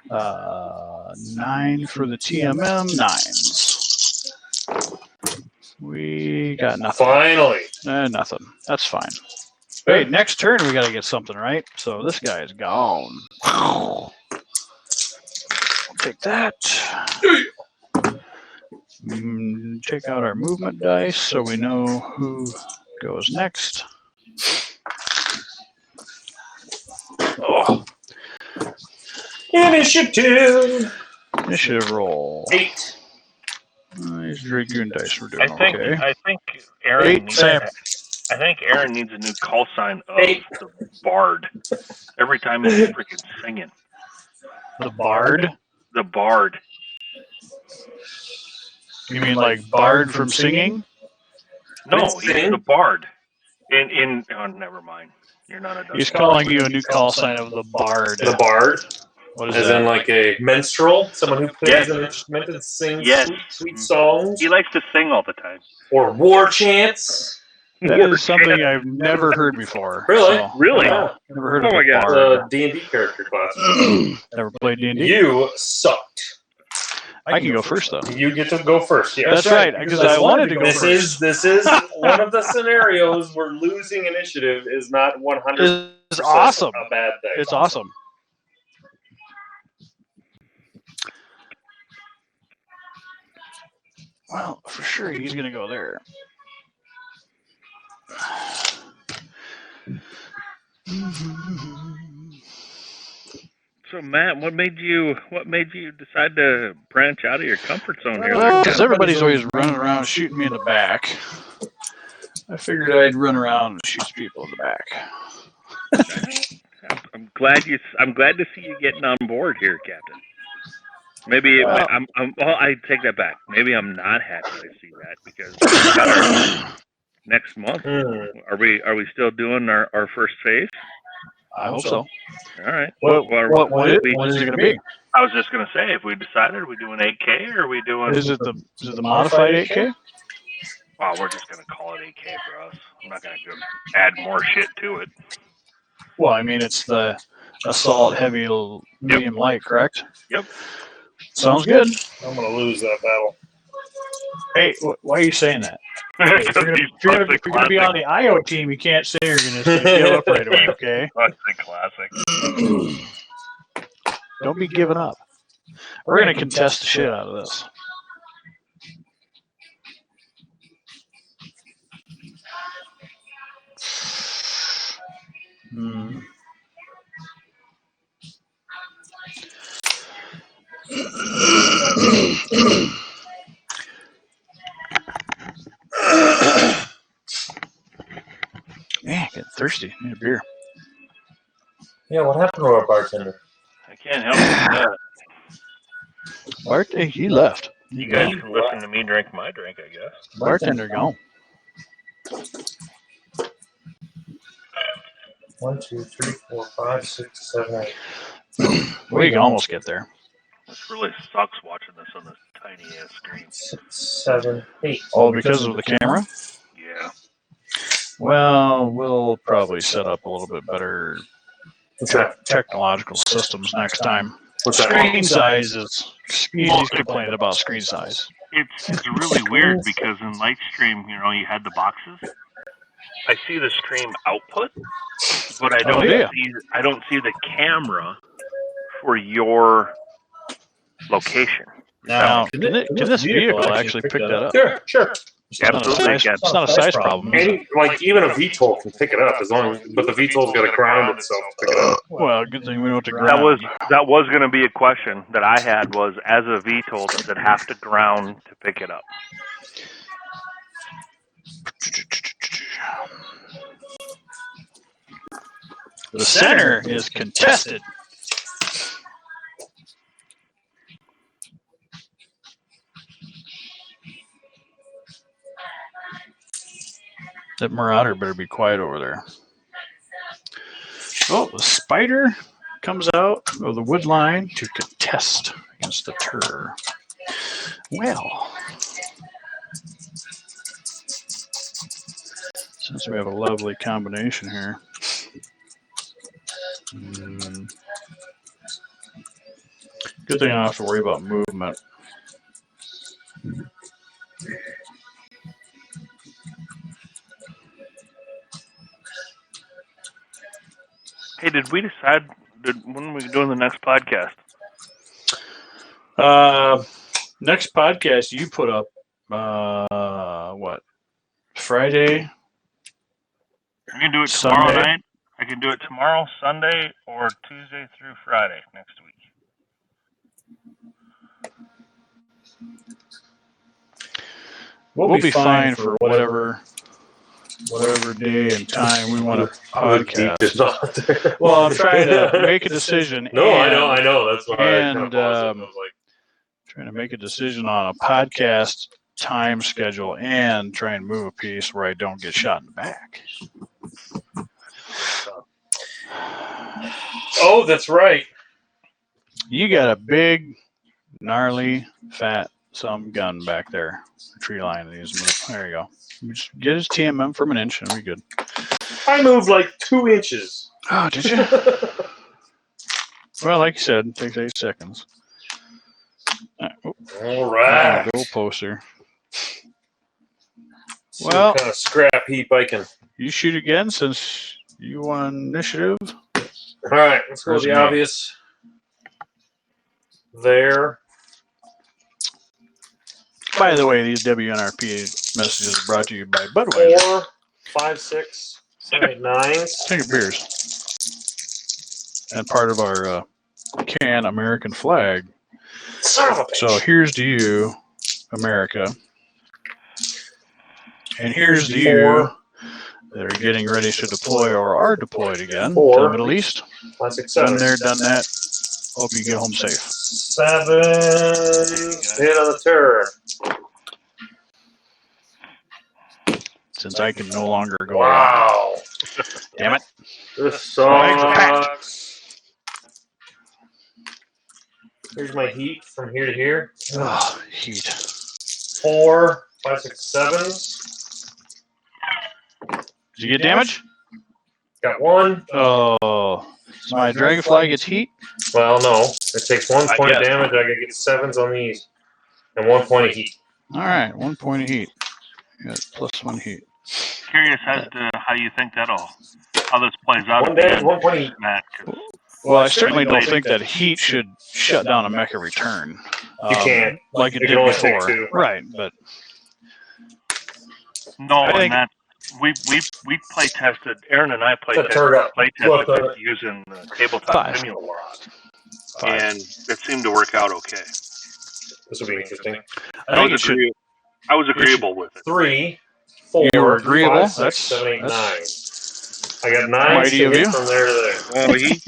9 for the TMM, 9s. We got nothing. Finally. Nothing. That's fine. Hey, next turn we gotta get something, right? So this guy is gone. I'll take that. Take out our movement dice so we know who goes next. Oh. Initiative. Initiative roll. 8. These Dragoon dice we're doing I think Aaron 8, needs. Sam. I think Aaron needs a new call sign of 8. the Bard. Every time he's freaking singing. The Bard? The Bard. You mean like Bard from singing? No, he's the Bard. Never mind. You're not a. He's calling you a new call sign of the Bard. The Bard. What is As that? in like a minstrel, someone who plays an instrument and sings sweet songs. He likes to sing all the time. Or war chants. That is something I've never heard before. Really? So, Really? Yeah. never heard Oh of my a God. Bard. The D&D character class. Never played D&D. You sucked. I can go first though. You get to go first. Yeah. That's right, because I wanted to go This first. is one of the scenarios where losing initiative is not 100% It's awesome. a bad thing. It's awesome. Well, for sure he's gonna go there. So Matt, what made you decide to branch out of your comfort zone here? Because everybody's always running around shooting me in the back. I figured I'd run around and shoot people in the back. I'm glad to see you getting on board here, Captain. Maybe Well, I take that back. Maybe I'm not happy to see that because next month are we still doing our first phase? I hope so. All right. What is it going to be? I was just gonna say, if we decided, are we doing 8K or are we doing? Is it the modified 8K? Well, we're just gonna call it 8K for us. I'm not gonna go add more shit to it. Well, I mean it's the assault heavy medium light, correct? Yep. Sounds good. I'm going to lose that battle. Hey, why are you saying that? Hey, if you're gonna be on the IO team, you can't say you're gonna give up right away, okay? Classic. Don't be giving up. We're gonna contest the shit out of this. Man, getting thirsty. Need a beer. Yeah, what happened to our bartender? I can't help that. Bart, he left. You guys can listen to me drink my drink, I guess. Bartender gone. 1, 2, 3, 4, 5, 6, 7, 8. We can almost get there. It really sucks watching this on this tiny ass screen. 6, 7, 8. Oh, because of the camera? Yeah. Well, we'll probably set up a little bit better What's that? technological systems next time. What's that? Screen size is he's complaining about screen size. It's really weird because in Lightstream, you had the boxes. I see the stream output, but I don't see the camera for your location. Now, can this vehicle actually pick that up? Sure. Absolutely. It's not a size problem. is it? And even a VTOL can pick it up but the VTOL's got to ground itself to pick it up. Well, good thing we know what to ground. That was going to be a question that I had was, as a VTOL, does it have to ground to pick it up? The center is contested. That Marauder better be quiet over there. Oh, the Spider comes out of the wood line to contest against the Tur. Well, since we have a lovely combination here. Good thing I don't have to worry about movement. Hey, did we decide when we're doing the next podcast? Next podcast you put up, what? Friday? I can do it Sunday? tomorrow night. I can do it tomorrow, Sunday, or Tuesday through Friday next week. We'll be fine for whatever day and time we want to podcast. Well, I'm trying to make a decision. No, I know. That's why I kind of paused it. I was like, trying to make a decision on a podcast time schedule and try and move a piece where I don't get shot in the back. oh, that's right. You got a big, gnarly, fat some gun back there. Tree line that he's moved. There you go. Just get his TMM from an inch and we're good. I moved like 2 inches. Oh, did you? Well, like you said, it takes 8 seconds. All right. Goal poster. What Well, kind of scrap heap I can. you shoot again since you won initiative. All right, let's go with the obvious. There. By the way, these WNRP messages are brought to you by Budweiser. 4, 5, 6, 7, 8, 9. Take your beers. And part of our can American flag. Son of a bitch. So here's to you, America. And here's to you that are getting ready to deploy or are deployed again to the Middle East. 5, 6, 7. Been there, done that. Hope you get home safe. 7. Hit on the turn. Since I can no longer go. Wow. Damn it. This sucks. Here's my heat from here to here. Oh, heat. 4, 5, 6, 7s. Did you get damage? Got 1. Oh. So my dragonfly gets heat? Well, no. It takes 1 point of get it. damage. I can get 7s on these. And 1 point of heat. All right, 1 point of heat. You got +1 heat. Curious as to how you think how this plays out. 1 damage, 1 point of heat. Matt. Well, I certainly don't think that heat should shut down a mecha return. You can't. Like it You did can only take before. 2. Right, but No, I think- Matt. We play tested. Aaron and I play Turn up. tested using the tabletop 5. simulator, 5. and it seemed to work out okay. This will be interesting. I think it should. I was agreeable with it. 3, 4, You were agreeable? 5, 6, That's- 7, 8, 9. that's I got 9 mighty of you. from there to there. Well, he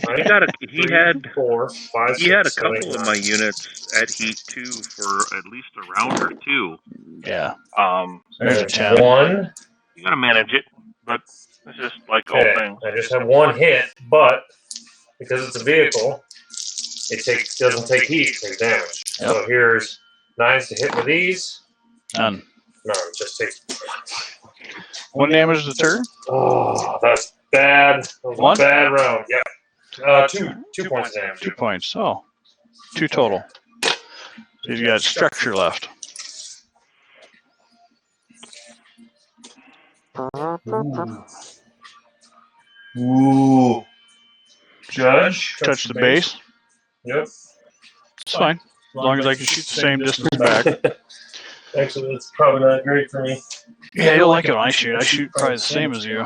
had 4, 5, 6, he had a 7, 8, couple of 9. my units at heat 2 for at least a round or 2. Yeah. There's a There's 10. 1. You gotta manage it, but it's just like all Okay. things. I just have 1 hit, but because it's a vehicle, it doesn't take heat, it takes damage. Yep. So here's 9s to hit with these. None. None, just take. 1 damage to the turn. Oh, that's bad. That was 1? a bad round. Yeah. 2 points of damage. 2 points. Oh, 2 total. So he's got structure left. Ooh. Judge. Touch the base. Yep. It's fine. As long as I can shoot the same distance back. Actually, that's probably not great for me. Yeah, you'll like it when I shoot. I shoot probably the same as you.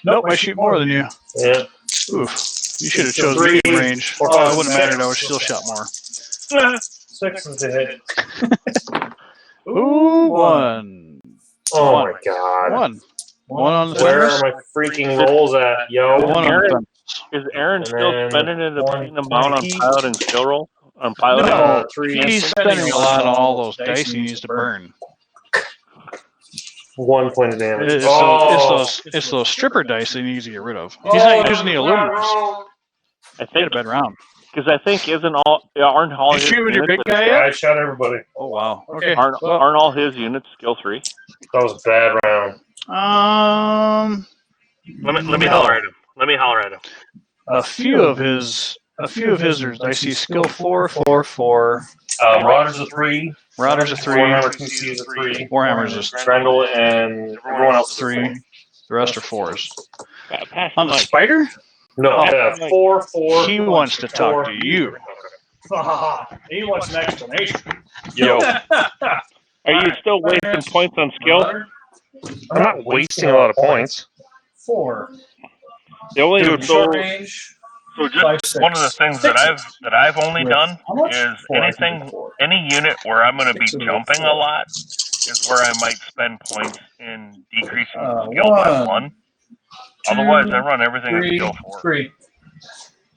Nope, I shoot more than you. Yeah. Oof. You should have chosen 3, medium range. 4, Oh, it 5, wouldn't matter. I would 6. still shot more. 6 to hit. Ooh, 1. Oh 1. my god. 1. 1 on the Where fence. are my freaking rolls at, yo? 1 on the fence. Is Aaron And still then spending an one obscene amount on heat. pilot and skill roll? On pilot? No, three. he's spending a lot on all those dice he needs to burn. 1 point of damage. It's those stripper dice he needs to get rid of. He's not using the aluminums. I He had think a bad round. because I think aren't all Did his you shoot with your units big guy yet? I shot everybody. Oh wow. Okay. aren't all his units skill 3? That was a bad round. Let me holler at him. Let me holler at him. A few of his are, I see skill 4, 4, 4. Marauder's a 3. Marauder's a 3. Warhammer 2C is a 3. Warhammer's a Grendel and everyone else is a 3. The rest are 4s. Pass On the mic. spider, No, Oh. yeah, 4, 4. he wants to talk to you. He wants an explanation. Yo, Are you still wasting points on skill? I'm not wasting a lot of points. 4. The only Dude, Short range. So just 5, 6. one of the things that I've only With done how much? is 4, I think, 4. any unit where I'm going to be 6 of jumping a 4. lot is where I might spend points in decreasing the skill by 1. 2, Otherwise, I run everything at 3, skill 4. 3.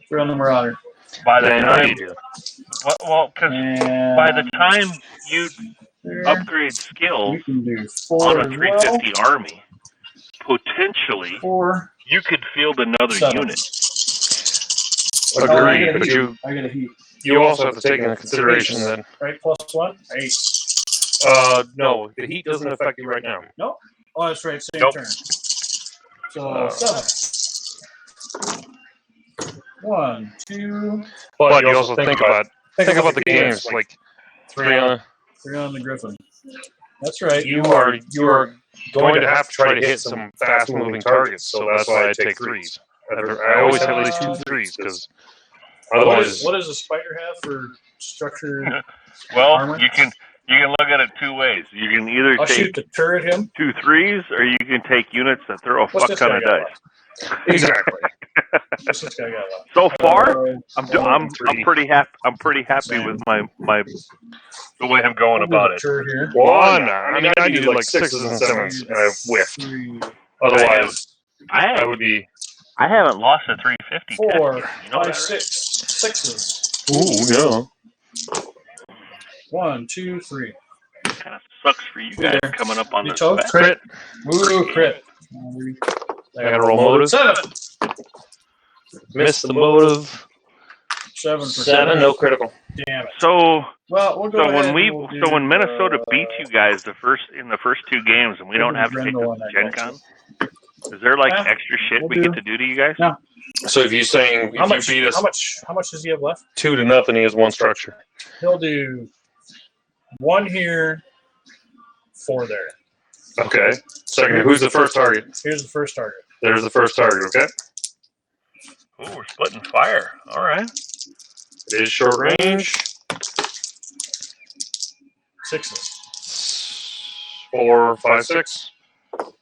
3 on the Marauder. By the Then time, you do. because And by the time you there, upgrade skills we can do on 4 a as well. 350 army, potentially 4, you could field another 7. unit. Agreed, I but got a heat. you also have to take into consideration that Right, +1? 8. no, the heat doesn't affect you right now. Oh, that's right, same Nope. turn. So 7. 1, 2, But you also think about the games like 3 on. 3 on the Griffin. That's right. You are going to have to try to hit some fast moving targets, so that's why I take 3s. I always have at least 2 3s because otherwise. What does a spider have for structure? Well, Armor? you can look at it 2 ways. You can either I'll shoot take the turret him. 2 3s, or you can take units that throw a What's fuck this ton guy of got dice. Exactly. What's this guy got left? So far, I'm 3. pretty happy. I'm pretty happy with my the way I'm going about it. Turret here. One. I mean, I needed like 6s and 7s, and I whiffed. 3, Otherwise, I I would be. haven't lost a 350 4, test yet. You know 5, that, 6. 6s. Ooh, yeah. 1, 2, 3. kind of sucks for you guys coming up on You this. told? fast. Crit. Ooh, crit. I gotta roll motive. 7. Miss the motive. 7 for 7, no critical. Damn it. So Well, we'll go ahead and we'll do, when Minnesota beat you guys in the first 2 games, and we don't have to take Grendel on the that Gen guy. Con, is there like Yeah, extra shit we'll we do. get to do to you guys? No. So if you're saying How if much? you beat us How much does he have left? 2-0, he has 1 structure. He'll do 1 here, 4 there. Okay. Second, who's the first target? Here's the first target. There's the first target. Okay. Oh, we're splitting fire. All right. It is short range. 6s. 4, 5, 6.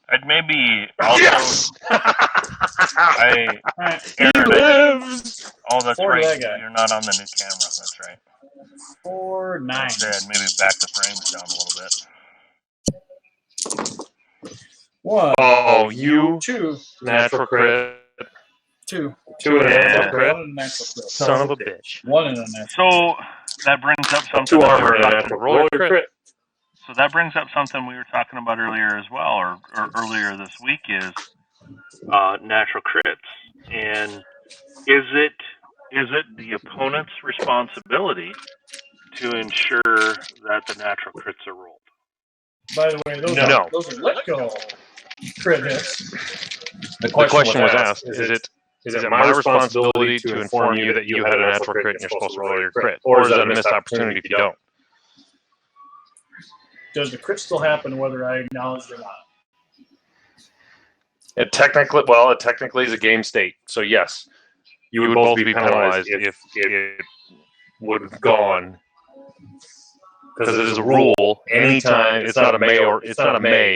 I'd maybe also. Yes. I All right. He lives. Oh, that's For right. that guy. You're not on the new camera. That's right. 4, 9. Okay, I'd maybe back the frames down a little bit. 1. Oh, you 2. natural crit. 2. 2 and a half 1 crit. and a natural crit. Son of a bitch. 1 and a natural. So that brings up something. 2 that we armor were and a talking- natural. Roll your crit. So that brings up something we were talking about earlier as well, or earlier this week, is Natural crits. And is it the opponent's responsibility to ensure that the natural crits are rolled? By the way, those No. are let go crit hits. The question was asked: Is it my responsibility to inform you that you had a natural crit and you're supposed to roll your crit, or is that a missed opportunity if you don't? Does the crit still happen whether I acknowledge it or not? It technically is a game state. So yes, you would both be penalized if it would have gone. Because it is a rule. Anytime it's not a may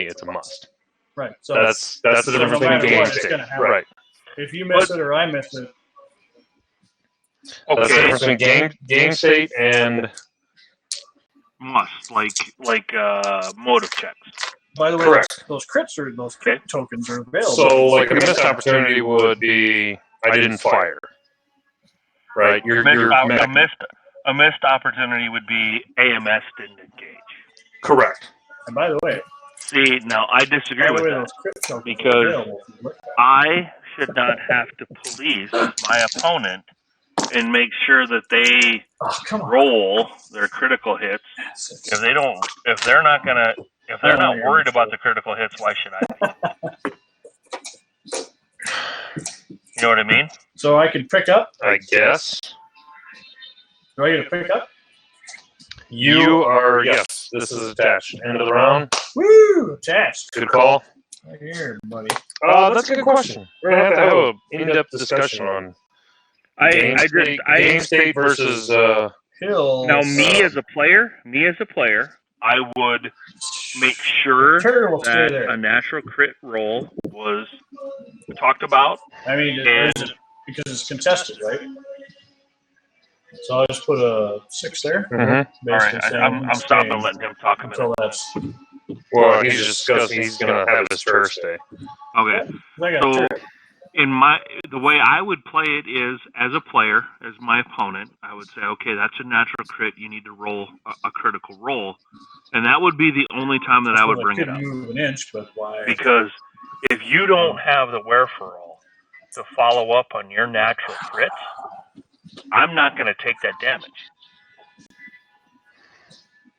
it's a must. Right. So That's the so difference no between matter game what, it's state. gonna happen. Right. If you miss it or I miss it, That's the difference between game state and must like motive checks. by the way, correct. those crit tokens are available. So like a missed opportunity would be I didn't fire. Right? A missed opportunity would be AMS didn't engage. Correct. And by the way, See, now I disagree with that because I should not have to police my opponent and make sure that they roll their critical hits. If they're not worried about the critical hits, why should I be? You know what I mean? So I can pick up. I guess. Do I get to pick up? You are, yes. This is attached. End of the round. Woo! Attached. Good call. Right here, buddy. That's a good question. We're going to have an in-depth discussion on game state versus Hills. Now, me as a player, I would make sure that a natural crit roll was talked about. I mean, because it's contested, right? So I'll just put a 6 there. Mm-hmm. All right, I'm stopping letting him talk a minute. That's well, he's discussing. He's going to have his turf stay. Okay. So, the way I would play it is, as a player, as my opponent, I would say, okay, that's a natural crit. You need to roll a critical roll, and that would be the only time that I would bring it up. Move an inch, but why? Because if you don't have the wherefore to follow up on your natural crits, I'm not going to take that damage.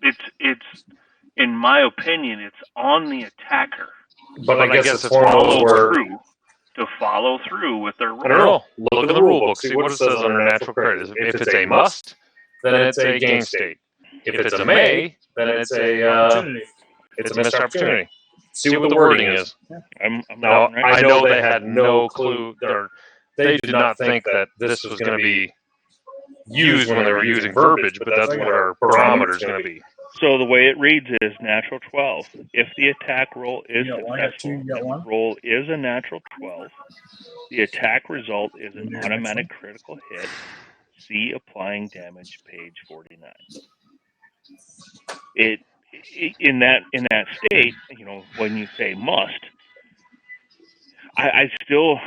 It's in my opinion, it's on the attacker. But I guess it's follow through with their roll. I don't know. Look at the rule book. See what it says under natural credit. If it's a must, then it's a game state. If it's a may, then it's a missed opportunity. See what the wording is. Now, I know they had no clue, or they did not think that this was going to be used when they were using verbiage, but that's what our barometer is going to be. So the way it reads is natural 12. If the attack roll is successful, the roll is a natural 12. The attack result is an automatic critical hit. See applying damage, page 49. In that state, when you say must, I'm still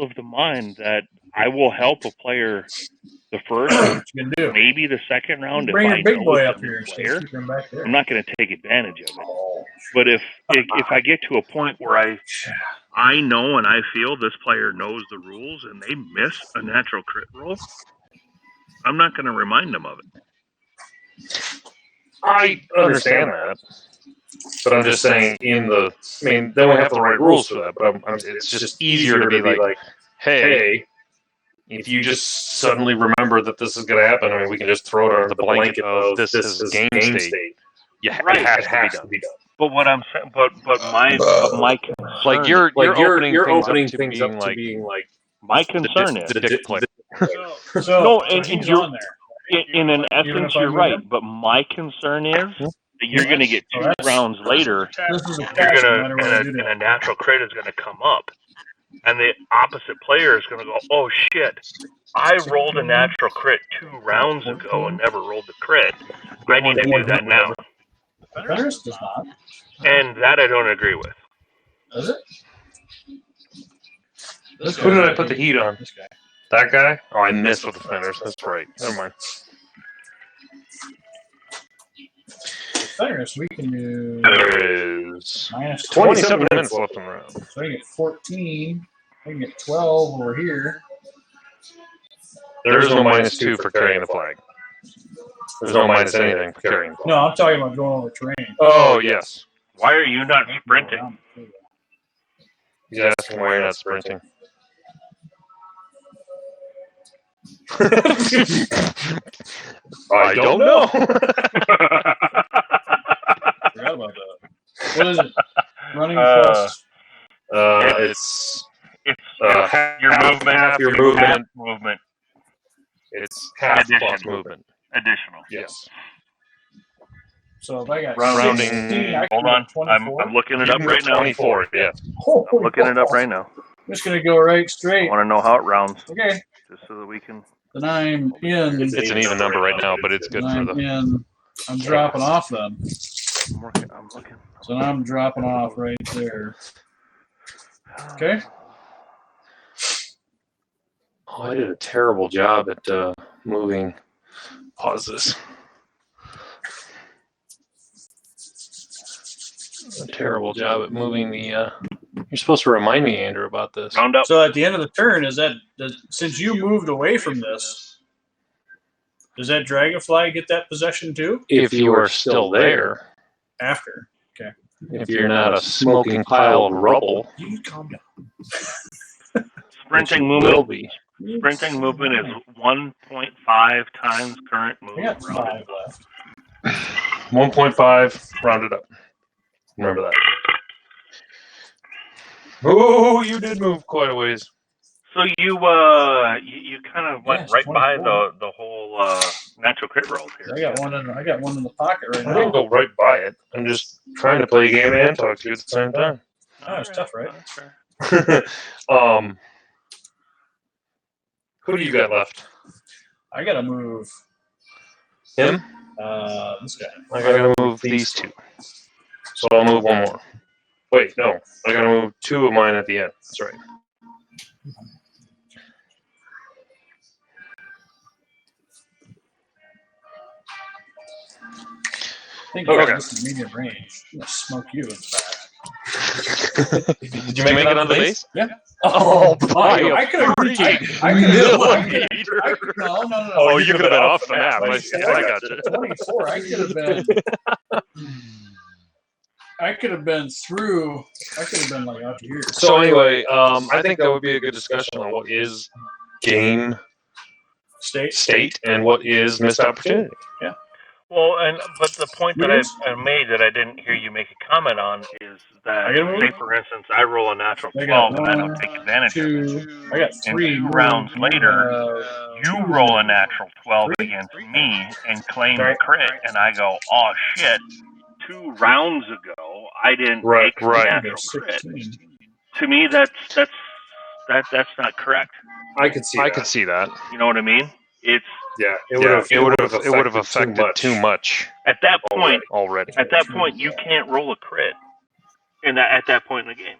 of the mind that I will help a player the first, maybe the second round if I know it's a new player. I'm not going to take advantage of it. But if I get to a point where I know and I feel this player knows the rules and they miss a natural crit roll, I'm not going to remind them of it. I understand that. But I'm just saying, then we have the right rules for that. But it's just easier to be like, hey, if you just suddenly remember that this is going to happen, we can just throw it under the blanket of this is game state. Yeah, it has to be done. But what I'm saying, but my concern, like you're opening things up to being like my concern is the dick player. So you're on there. In an essence, you're right. But my concern is that you're going to get 2 rounds later, and a natural crit is going to come up. And the opposite player is going to go, oh, shit, I rolled a natural crit 2 rounds ago and never rolled the crit. I need to do that now. Fenris does not. And that I don't agree with. Does it? Who did I put the heat on? This guy. That guy? Oh, I missed with the Fenris. That's right. Never mind. Fenris, we can do. There is minus 27 minutes left in the round. So I can get 14. I can get 12 over here. There is no -2 for carrying the flag. There's no minus anything for carrying the flag. No, I'm talking about going over terrain. Oh, yes. Why are you not sprinting? He's asking why you're not sprinting. I don't know. Forgot about that. What is it? Running plus. It's half your movement. It's half plus movement. Additional. Yes. So if I got rounding. 16, I hold on. I'm looking it up right now. 24. Yeah. I'm looking it up right now. I'm just gonna go right straight. I want to know how it rounds. Okay. Just so that we can. Then I'm in. It's an even number right now, but it's good for the. I'm dropping off then. I'm looking. So now I'm dropping off right there. Okay. Oh, I did a terrible job at moving. Pause this. A terrible job at moving the. You're supposed to remind me, Andrew, about this. Round up. So at the end of the turn, since you moved away from this, does that dragonfly get that possession too? If you are still there. After. Okay. If you're not a smoking pile of rubble. You calm down. Sprinting will movement. be. Sprinting movement is 1.5 times current I movement. got 5 left. 1.5 rounded up. Remember that. Oh, you did move quite a ways. So you kind of went Yes, right by 24. the whole natural crit rolls here. I got one in the pocket right I didn't now. go right by it. I'm just trying to play a game and talk to you at the same time. Oh, it's tough, right? That's fair. Who do you got left? I gotta move Him? this guy. I gotta move these two. So I'll move one more. Wait, no. I gotta move 2 of mine at the end. That's right. Think Okay. about this is medium range. I'm gonna smoke you in fact. Did you make it on the base? Yeah. Oh, by I could have pretty I millimeter. no. Oh, you could have been off the map. I got you. 24. I could have been through. I could have been like out here. So anyway, I think that would be a good discussion on what is game state and what is missed opportunity. Well, but the point that I made that I didn't hear you make a comment on is that, say for instance, I roll a natural 12 and I don't take advantage of it. I got And 3 2 rounds later, you roll a natural 12 against me and claim the crit, and I go, oh shit, 2 rounds ago I didn't take the natural crit. To me, that's not correct. I could see that. You know what I mean? It's It would have affected too much at that point already. At that point, you can't roll a crit, at that point in the game.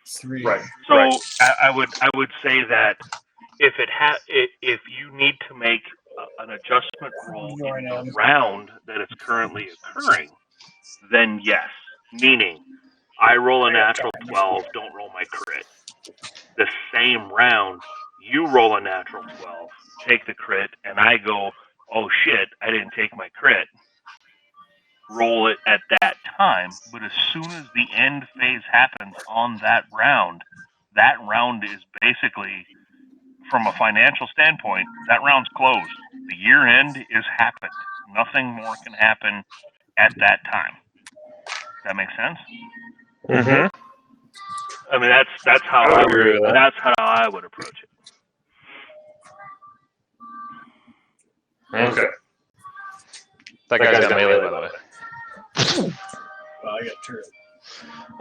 3. Right. So I would say that if you need to make an adjustment roll in the round that is currently occurring, then yes. Meaning, I roll a natural 12, don't roll my crit. The same round, you roll a natural 12, take the crit, and I go, oh shit, I didn't take my crit. Roll it at that time, but as soon as the end phase happens on that round is basically, from a financial standpoint, that round's closed. The year end is happened. Nothing more can happen at that time. Does that make sense? Mm-hmm. I mean, that's how I agree with that. That's how I would approach it. Okay. That guy's got melee, by the way. I got turret.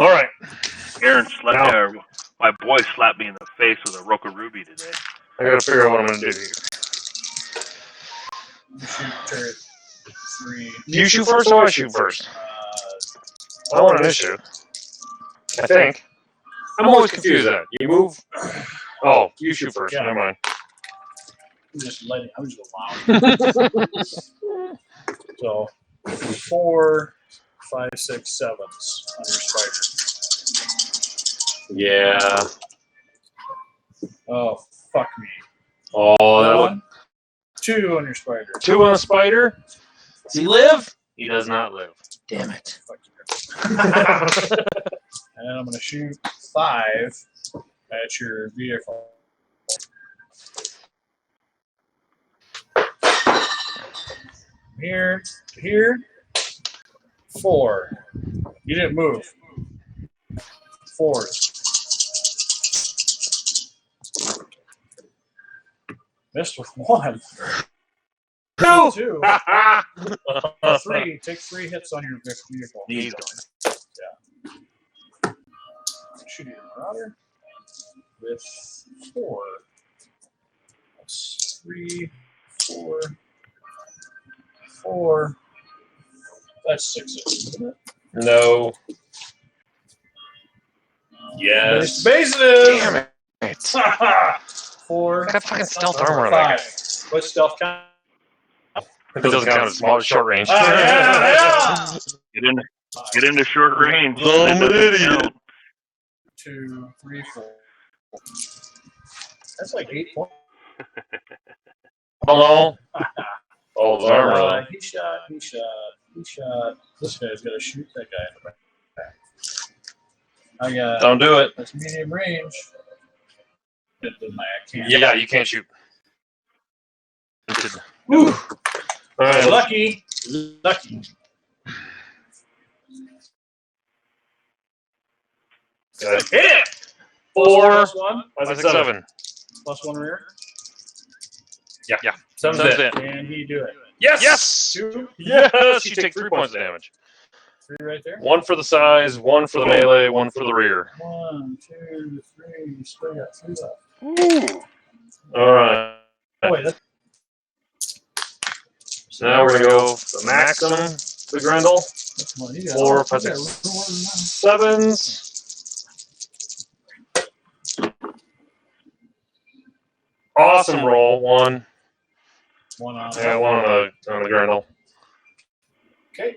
All right. Aaron my boy slapped me in the face with a Roka Ruby today. I gotta figure out what I'm gonna do here. Shoot turret 3. You shoot first or I shoot first? I want an issue. I think. I'm always confused at you move. Oh, you shoot first. Never mind. I'm just allowing. So 4, 5, 6, 7s on your spider. Yeah. Oh, fuck me. Oh, that 1, 2 on your spider. 2 on a spider. Does he live? He does not live. Damn it. Fuck you. And I'm going to shoot 5 at your vehicle. Here to here. 4. You didn't move. 4s. Missed with 1. 2. 3. Take 3 hits on your vehicle. He's Yeah. Shoot your marauder with 4. That's 3, 4, 4. That's 6, isn't it? No. Yes. Bases! Damn it. 4. Got fucking stealth armor on that 5. What's stealth count? guy. It doesn't count as small, short range. Yeah. Get into short range. I'm an idiot. Count. 2, 3, 4. That's like 8 points. Oh, all his armor. He shot. This guy's gonna shoot that guy in the back. I got. Don't do it. That's medium range. I can't. Yeah, you can't shoot. Woo. All right, Lucky. Good. Hit it. 4, Plus 1. 5, 6, 7. Plus 1 rear. Yeah. Sounds That's it. it. Can he do it? Yes. 2. Yes. You take 3 points of damage. 3 right there. 1 for the size, 1 for the melee, 1 for the rear. 1, 2, 3. Still got 3 left. Ooh. All right. Oh wait, that's So now we're gonna go the maximum, the Grendel. one. You got 4, you 5, got 6, room more than 7s. Awesome roll. 1. that. One on. Yeah, 1 on the Grendel. Okay.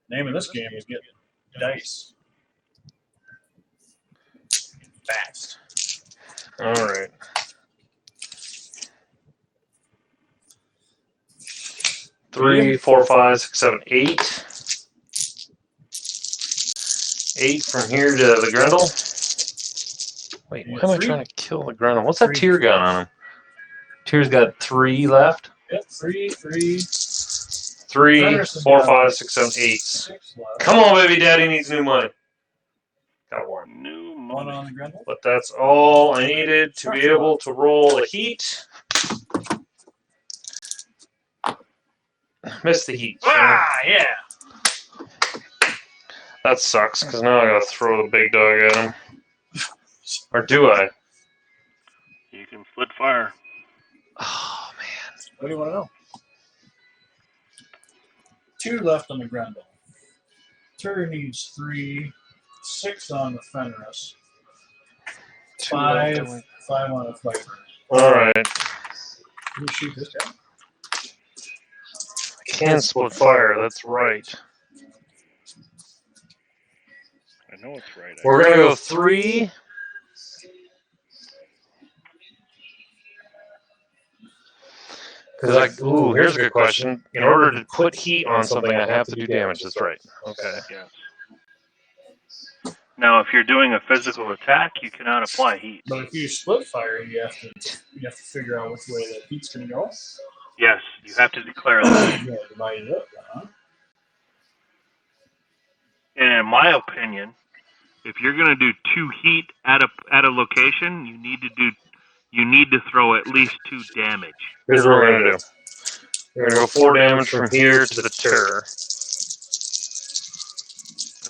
Name of this game is Get Dice. Fast. All right. Three, 4, 5, 6, 7, 8. 8 from here to the Grendel. Wait, why am I trying to kill the Grendel? What's that tear gun on him? Tear's got 3 left. Yep, 3. 3, 4, 5, 6, 7, 8. 6 left. Come on, baby daddy needs new money. Got 1. New One money. on the Grendel. But that's all I needed to be able to roll a heat. Missed the heat. So Yeah. that sucks, because now I gotta throw the big dog at him. Or do I? You can split fire. Oh, man. What do you want to know? 2 left on the Grendel. Tur needs 3. 6 on the Fenris. 5 on the Viper. All right. Can you shoot this guy? I can split fire, that's right. I know it's right. We're gonna go 3. Because ooh, here's a good question. In order to put heat on something, I have to do damage. That's right. Okay. Yes. Now, if you're doing a physical attack, you cannot apply heat. But if you split fire, you have to figure out which way that heat's going to go. Yes, you have to declare that. You gotta divide it up, huh? And in my opinion, if you're going to do 2 heat at a location, you need to throw at least 2 damage. Here's what we're gonna do. We're gonna go 4 damage from here to the Tur.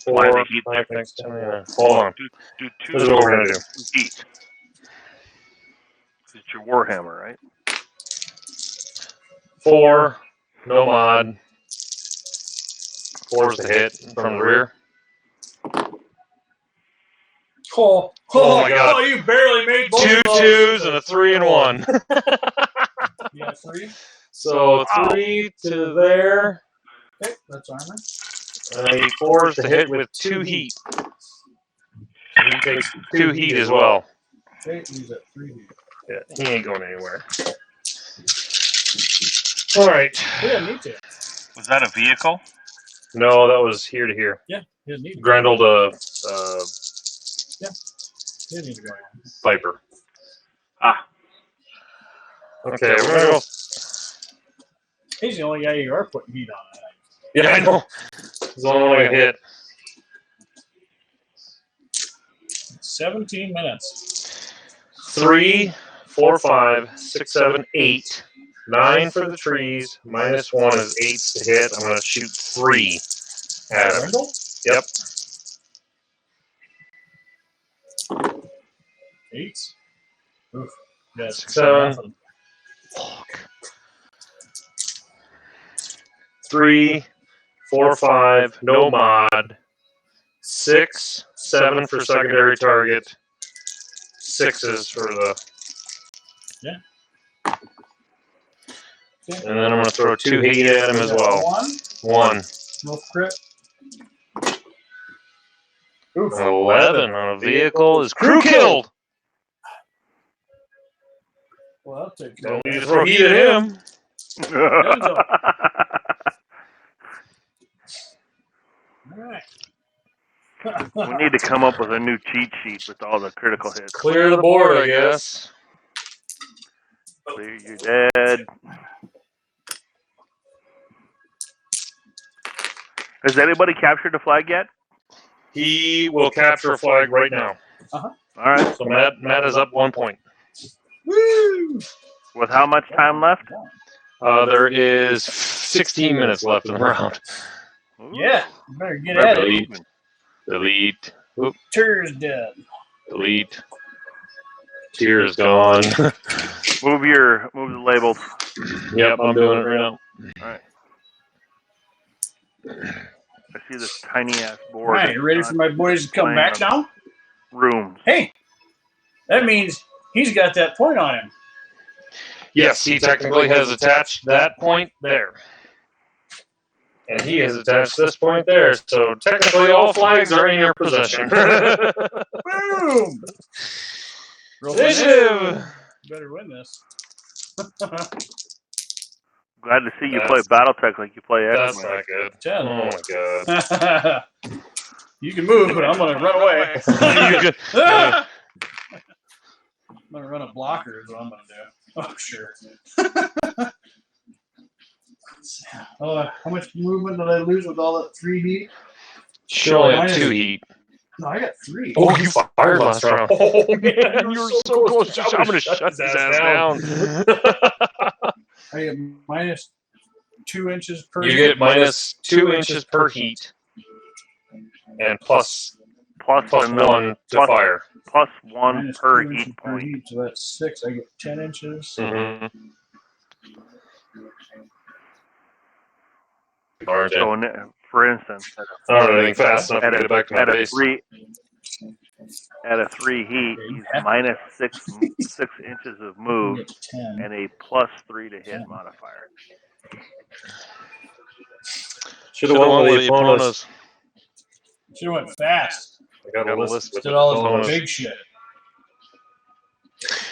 Apply 4, the heat 5, there. 6, 7, 8. Hold on. Do 2 This is what we're gonna do. heat. It's your Warhammer, right? 4, no mod. 4's the hit from the rear. Oh my God. you barely made both 2 of those. 2s and a 3 and 1. You got 3? So 3 to there. Okay, that's armor. And I need 4s to hit with 2 heat. He takes 2 heat as well. Okay, he's at 3 heat. Yeah, he ain't going anywhere. All right. He didn't need to. Was that a vehicle? No, that was here to here. Yeah, he didn't need to. Grendel to He didn't need to go in. Viper. Ah. Okay, we're gonna go. He's the only guy you are putting heat on. Yeah, I know. He's the only one I can hit. 17 minutes. 3, 4, 5, 6, 7, 8. 9 for the trees. Minus 1 is 8 to hit. I'm gonna shoot 3 at him. Grendel? Yep. 8. Oof. Yeah, 6, 7. nothing. Fuck. 3, 4, 5. No mod. 6, 7 for secondary target, 6s for the. Yeah. And then I'm going to throw 2 heat at him as well. 1. No crit. Oof. 11 on a vehicle is crew killed. Well, I'll take Don't need to throw heat at him. Alright. We need to come up with a new cheat sheet with all the critical hits. Clear the board, I guess. Clear, you're dead. Has anybody captured a flag yet? He will capture a flag right now. All right. So Matt is up 1 point. Woo! With how much time left? There is 16 minutes left in the round. Yeah, you better get at it. Delete. Delete. Oop. Tyr's dead. Delete. Tier is gone. Move the labels. Yep, I'm doing it right now. All right. I see this tiny ass board. All right, you ready for my boys to come back now? Rooms. Hey, that means he's got that point on him. Yes, he technically has attached that point there. And he has attached this point there. So technically all flags are in your possession. Boom! Initiative! Better win this. Glad to see you play BattleTech like you play That's X-Men. not good. 10. Oh my god. You can move, but I'm going to run away. You could- I'm going to run a blocker is what I'm going to do. Oh, sure. How much movement did I lose with all that 3 heat? She only had 2 heat. No, I got 3. Oh, you fired last round. Oh, man, you were so close. I'm going to shut his ass down. I get minus 2 inches per You heat. get minus 2 inches per heat. And plus Plus 1 to fire. Plus 1 Minus per 2 inches heat per point. heat, so that's 6. I get 10 inches. Mm-hmm. So, for instance, I don't know anything fast enough to get it back to my base. At a 3 heat, he's minus 6 inches of I move get 10. and a plus 3 to hit modifier. Should have won with the opponents. Should have went fast. I got a list with Did all the this opponents. big shit.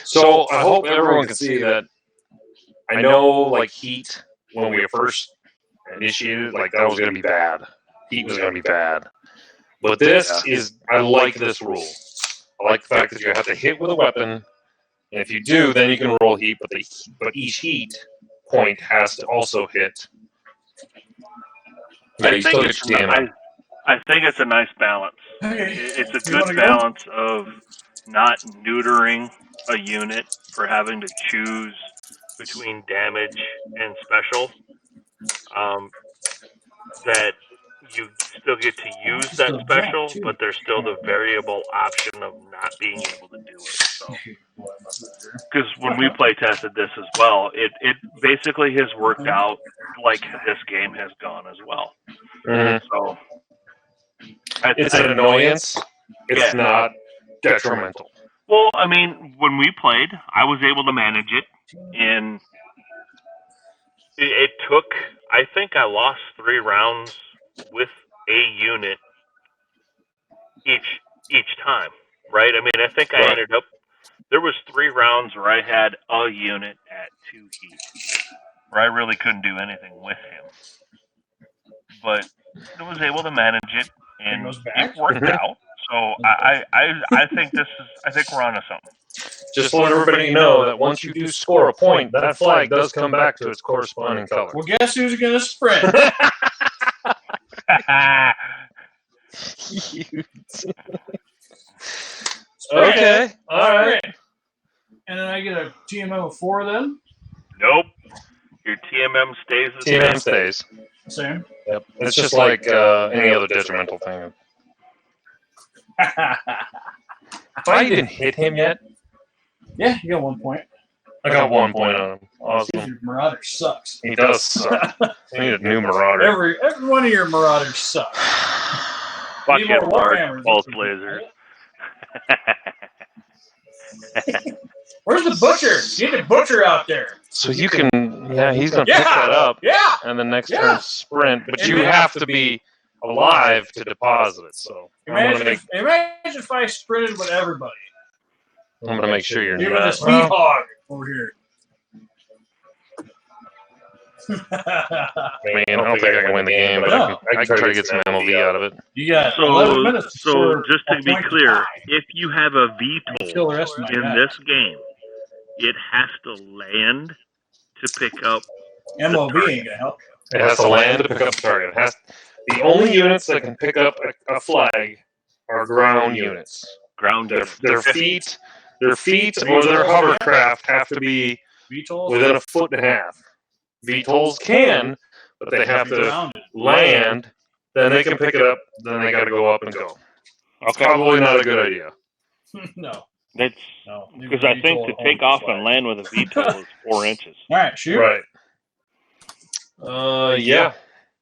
So I hope everyone can see that. I know, like, heat, when we first initiated, like, that was going to be bad. Heat was going to be bad. But this is, I like this rule. I like the fact that you have to hit with a weapon, and if you do, then you can roll heat, but each heat point has to also hit. Yeah, you still get your TMM. I think it's a nice balance. It's a good balance of not neutering a unit for having to choose between damage and special. That you still get to use that special, but there's still the variable option of not being able to do it. So, because when we play tested this as well, it basically has worked out like this game has gone as well. Mm-hmm. So It's an annoyance. It's not detrimental. Well, I mean, when we played, I was able to manage it, and it took, I think I lost 3 rounds with a unit each time, right? I mean, I think I ended up, there was 3 rounds where I had a unit at 2 heat, where I really couldn't do anything with him. But I was able to manage it, and it worked out. So I think I think we're onto something. Just to let everybody know that once you do score a point, that flag does come back to its corresponding color. Well, guess who's going to sprint? Okay. All right. And then I get a TMM of 4 then? Nope. Your TMM stays the same. TMM stays. Same. Yep. It's just like any other detrimental thing. I didn't hit him yet. Yeah, you got 1 point. I got 1 point on him. Awesome. Your Marauder sucks. He does suck. I need a new Marauder. Every one of your Marauders sucks. Watch Need it, more Mark. Warhammers. Pulse lasers. Where's the butcher? Get the butcher out there. So you can, yeah, he's going to pick that up. Yeah. And the next Yeah. turn sprint, but And you then- have to be alive to deposit it. So Imagine if I sprinted with everybody. I'm going to make sure you're Even not. the speed hog over here. I mean, I don't think I can win the game, but I can try to get some MOV out of it. You got 11 minutes. So for just a to be point clear, tie. if you have a Kill the VTOL rest of my in guys. this game, it has to land to pick up. MOV ain't gonna help. It has to land to pick up the target. The only units that can pick up a flag are ground units. Ground Their units. their feet or their hovercraft have to be VTOLs within a foot and a half. VTOLs can, but they have to grounded. land. Then they can pick it up. Then they got to go up and go. Okay. Probably not a good idea. No. That's No. because I think to take off and land with a VTOL is 4 inches. All right, shoot. Right. Yeah.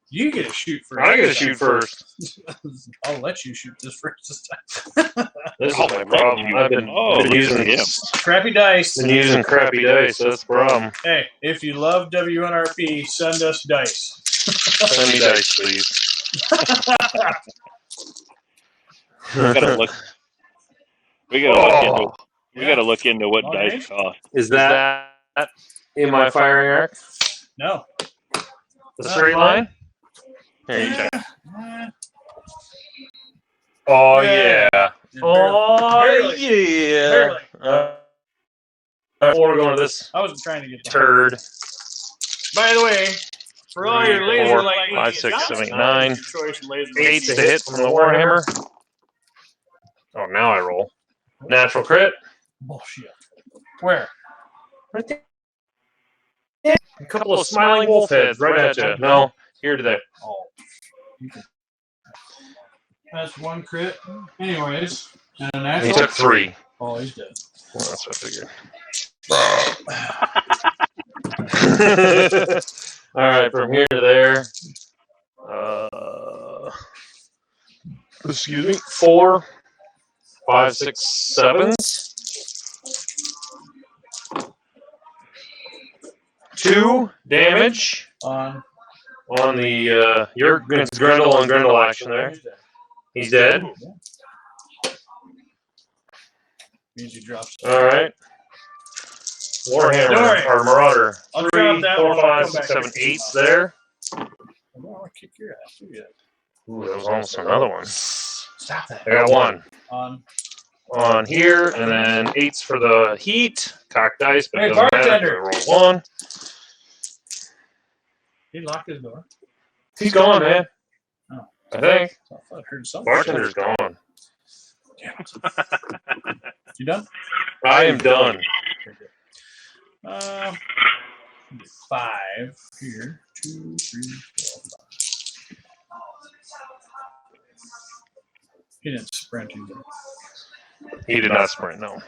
You get to shoot first. I get to shoot first. I'll let you shoot this first this time. This is my problem. I've been using Crappy dice. crappy dice. That's the problem. Hey, if you love WNRP, send us dice. Send me dice, please. We gotta look into what dice cost. Is that in my firing arc? No. The straight line? Here, you check. Oh, yeah. Oh, yeah. We're going to this I wasn't trying to get the turd. By the way, for all your laser 4, lightning, 5, 6, 7, 8, 9. your choice in laser 8 to hit from the Warhammer. Oh, now I roll. Natural crit. Bullshit. Where? Right there. A couple of smiling wolf heads right at you. No, here today. Oh. That's one crit. Anyways, and a He natural. took 3. Oh, he's dead. Well, that's what I figured. All right, from here to there. Excuse me. 4, 5, 6, 7s. 2 damage On. on the your it's Grendel and Grendel action there. He's dead. Means he drops. All right. Warhammer or Marauder. I'll 3, drop that 4, one. I'll 5, come 6, back 7, and 8s there. I'll kick your ass. You get. Ooh, that was almost another one. Stop that. I got 1 On. here, and then 8s for the heat. Cock dice, but Hey, it doesn't matter. bartender. I roll 1. He locked his door. He's gone, man. Oh. I think. I thought I heard something. Bartender's gone. You done? I am done. 5 here. 2, 3, 4, 5. He didn't sprint either. He did not sprint, no.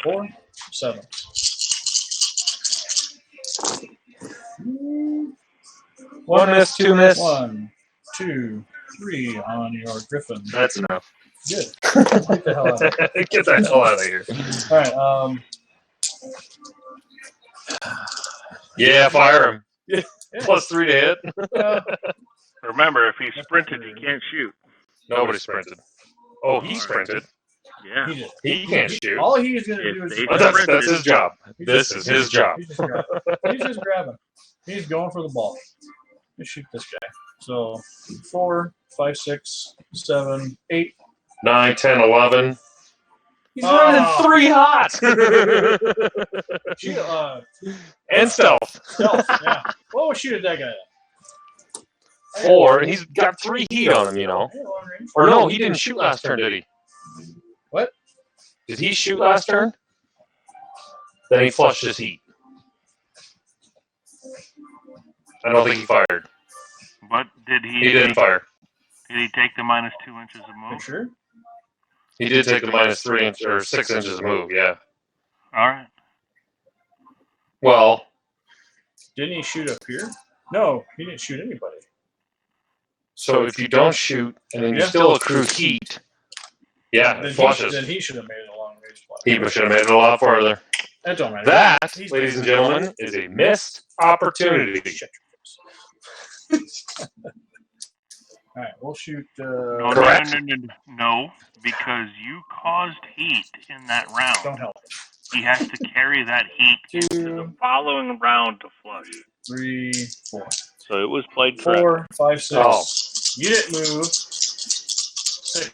4, 7. One miss, 2 miss. 1, 2, 3 on your Griffin. That's enough. Good. Get the hell out of here. Get the hell out of here. All right. Yeah, fire him. Yeah. Plus 3 to hit. Remember, if he sprinted, he can't shoot. Nobody sprinted. Oh, he sprinted. Yeah. He did. He can't shoot. All he's going to If do is they But that's his job. This is his job. He's just grabbing. He's just grabbing. He's going for the ball. Let's shoot this guy. So 4, 5, 6, 7, 8. 9, 10, 11. He's running 3 hot. Shoot, And stealth. stealth, yeah. What would shoot at that guy? 4. He's got 3 heat on him, you know. Or no, he didn't shoot last turn, did he? What? Did he shoot last turn? Then he flushed his heat. I don't think he fired. But did He didn't fire. Did he take the -2 inches of move? Sure. He did take the -3 inches or 6 inches move, yeah. All right. Well, Didn't he shoot up here? No, he didn't shoot anybody. So if you don't shoot and then you still accrue heat, it flushes. Then he should have made it a long range play. He should have made it a lot farther. That don't matter. That, ladies and gentlemen, is a missed opportunity. All right, we'll shoot. Correct. No, because you caused heat in that round. Don't help. He has to carry that heat into the following round to flush. 3, 4. So it was played correct. 4, 5, 6. Oh. You didn't move. 6.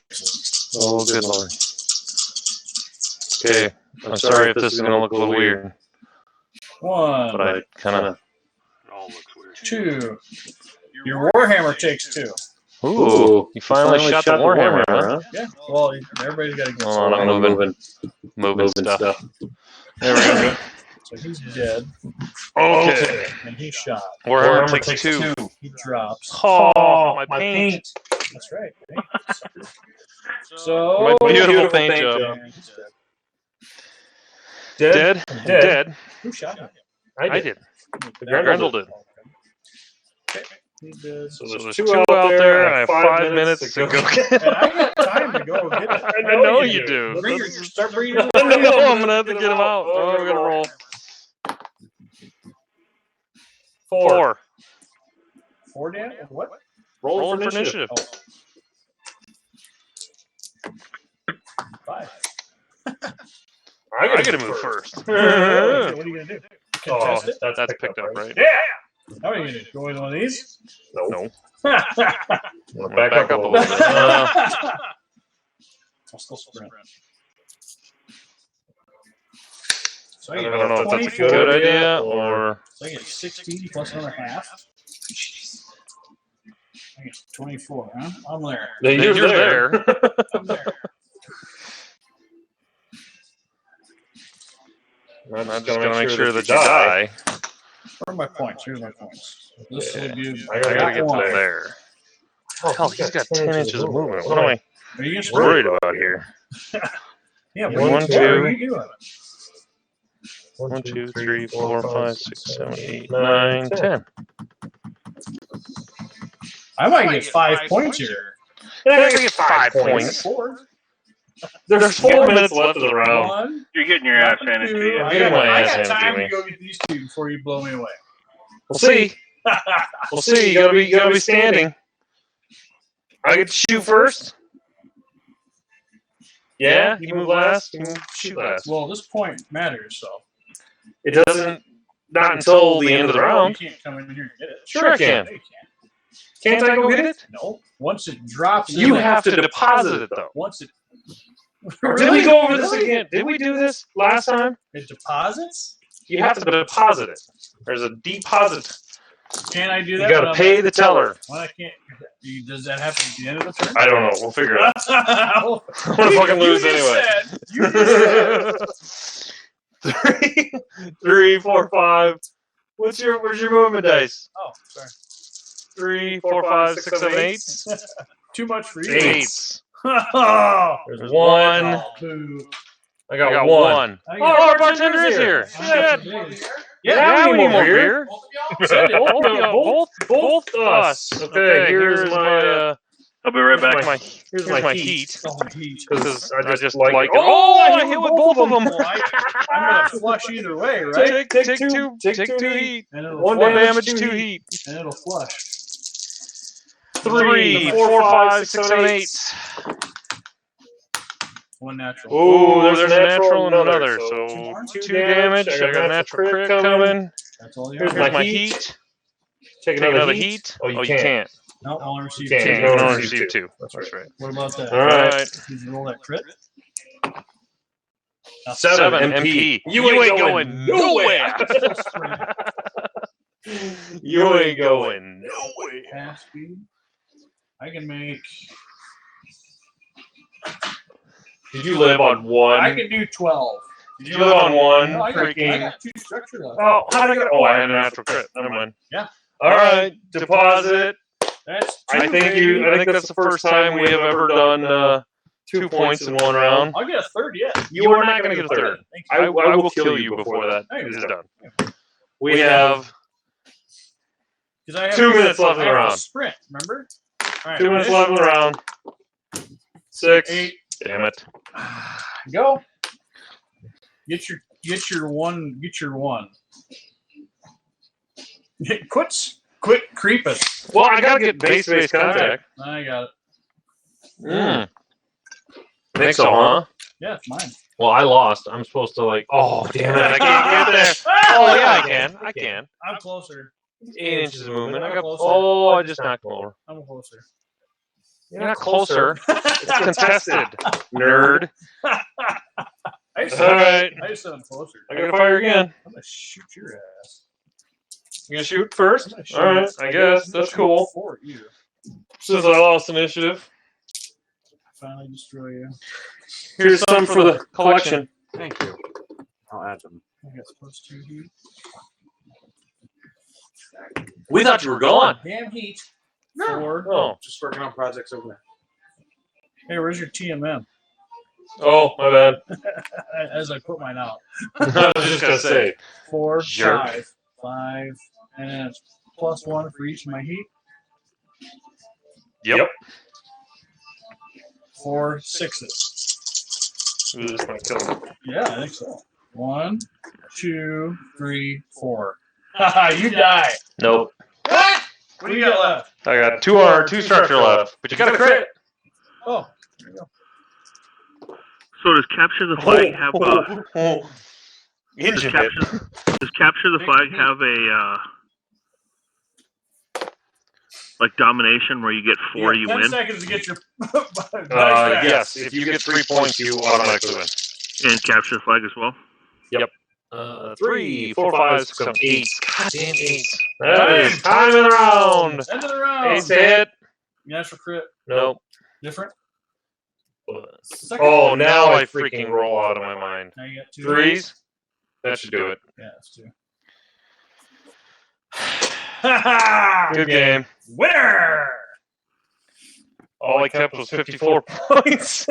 Oh, good lord. Okay, I'm sorry if this is going to look a little weird, 1, but I kind of... It all looks weird. 2. Your Warhammer takes 2. Ooh, you finally shot the Warhammer, huh? Yeah, well, everybody's got to get Hold on, I'm moving stuff. There we go. So he's dead, Okay. and he shot. Warhammer takes 2. He drops. Oh, my paint. That's right. So, My beautiful paint job. and he's Dead? Dead. Who shot him? I did. Grendel did. Okay. He did. So there's 2 out there, and I have 5 minutes to go get And I got time to go get it. I know you do. Start bringing it. I know, I'm going to have to get them out. Oh, we're going to roll. 4. 4 damage? What? Roll for initiative. Oh. 5. I got to move first. What are you going to do? Contest it? That's picked up, right? Yeah! How are you going to do? Go with one of these? No. I'll Back up a little bit. still sprint. So I don't know if that's a good idea or... So I get 16 plus another half. I get 24, huh? I'm there. You're there. I'm there. I'm just going to make sure that you die. Where are my points? Here's my points. This would be. I got to get to there. Hell, he's got 10 inches of movement. What am I Are you worried about here? Yeah, One, what two. are you doing? 1, 2, 3, 4, 5, 6, 7, 8, 9, 10. I might get 5 points here. I get 5 points. 4. There's 4 minutes left of the round. 1. You're getting your ass handed to you. I got my ass I got handed to time me. to go get these 2 before you blow me away. We'll see. We'll see. You gotta be standing. I get to shoot first. Yeah, you move last. You shoot last. Well, this point matters, so. It doesn't. Not until the end of the round. You can't come in here and get it. Sure I can. No, you Can't I go get it? No. Once it drops, You have to deposit it though. Once it. Did we go over this again? Did we do this last time? It deposits? You have to deposit it. There's a deposit. Can I do You that? gotta pay the teller. Well, I can't. Does that happen at the end of the turn? I don't know. We'll figure it out. I'm gonna fucking lose anyway. You just said. 3, 4, 5. Where's your movement dice? Oh, sorry. 3, 4, 5, 6, 7, 8. Too much for you. 8. Oh, There's 1. oh, boo. I got 1. I Oh, got- our bartender is here. Shit. Yeah, we need more beer. Both Both us. Okay, here's my I'll be right back. here's my heat. heat. Because I just like it. Oh, I hit with both of them. Well, I'm gonna flush either way, right? Take two heat. And it'll 1 damage, 2 heat. And it'll flush. 3, 4, 5, 6, 7, 8. 1 natural. Oh, there's a natural and another. Two So more? 2 damage. I got a natural crit coming. That's all you Here's have. my heat. Take another heat. Oh, you can't. No, I'll only receive Can't. 2. You can only receive 2. That's right. What about that? All right. Did you roll that crit? Now, 7 MP. You ain't going nowhere. You ain't going nowhere. Half speed. I can make. Did you live on 1? I can do 12. Did you live on 1? No, I Freaking. got 2 structure left. Oh, how did I get? Oh, I had a natural crit. Never mind. Yeah. All right. Deposit. That's I think that's the first time we have ever done 2 points in 1 round. I'll get a third yet. You are not going to get a third. Thank I you. will kill you before that Thank is you. done. We have 'Cause I have 2 minutes left in I the have round. a sprint, remember? All right, 2 minutes left in the round. 6. 8. Damn it. Go. Get your one. Quit creeping. Well, I gotta get base contact. I got it. Think so, huh? Yeah, it's mine. Well, I lost. I'm supposed to like. Oh, damn it! I can't get there. Oh, yeah, I can. I'm closer. 8 inches of movement. I got. Closer. Oh, I just knocked him over. I'm closer. You're not closer. It's contested, nerd. I just All right. said I'm closer. I gotta fire again. I'm gonna shoot your ass. You gonna shoot first? I'm gonna shoot All right, you. I guess I'm gonna that's cool. shoot for you. Since I lost initiative, Finally destroy you. here's some for the collection. Thank you. I'll add them. I got +2 heat. We thought you were gone. Damn heat. 4. Oh, Just working on projects over there. Hey, where's your TMM? oh, my bad. As I put mine out. I was just gonna say. 4, Jerk. 5, and it's +1 for each of my heat. Yep. 4 6s. Ooh, this might kill me. Yeah, I think so. 1, 2, 3, 4. Haha, you die. Nope. What do you got left? I got 2 armor, 2 structure left, but you got a crit. Oh, there you go. So does capture the flag have Engine hit. does capture the flag have a like domination where you get 4, you 10 win, seconds to get your dice back. Yes, if you get 3 points, you automatically win. and capture the flag as well? 3, 4, 5, 6, 7, 8. Goddamn 8. Time. That is time in the round. End of the round. 8 to hit. Natural crit. Nope. Different. Oh, now I freaking roll out of my mind. Now you got 2 3s. That should do it. Yeah, that's 2. Good game. Winner! All I kept was 54 points.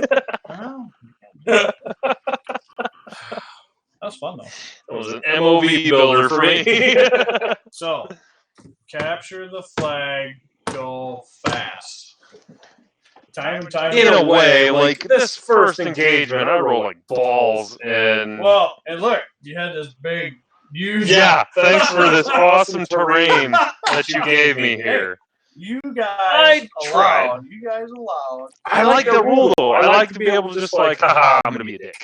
Oh. That was fun, though. That was an MOV builder for me. So, capture the flag, go fast. Time. In a way, like this first engagement, I rolled like balls, and Well, and look, you had this big, huge. yeah, thanks for this awesome terrain that you gave me here. You guys allowed. You guys allowed. I like the rule though. I like to be able to just like, haha, I'm gonna be a dick.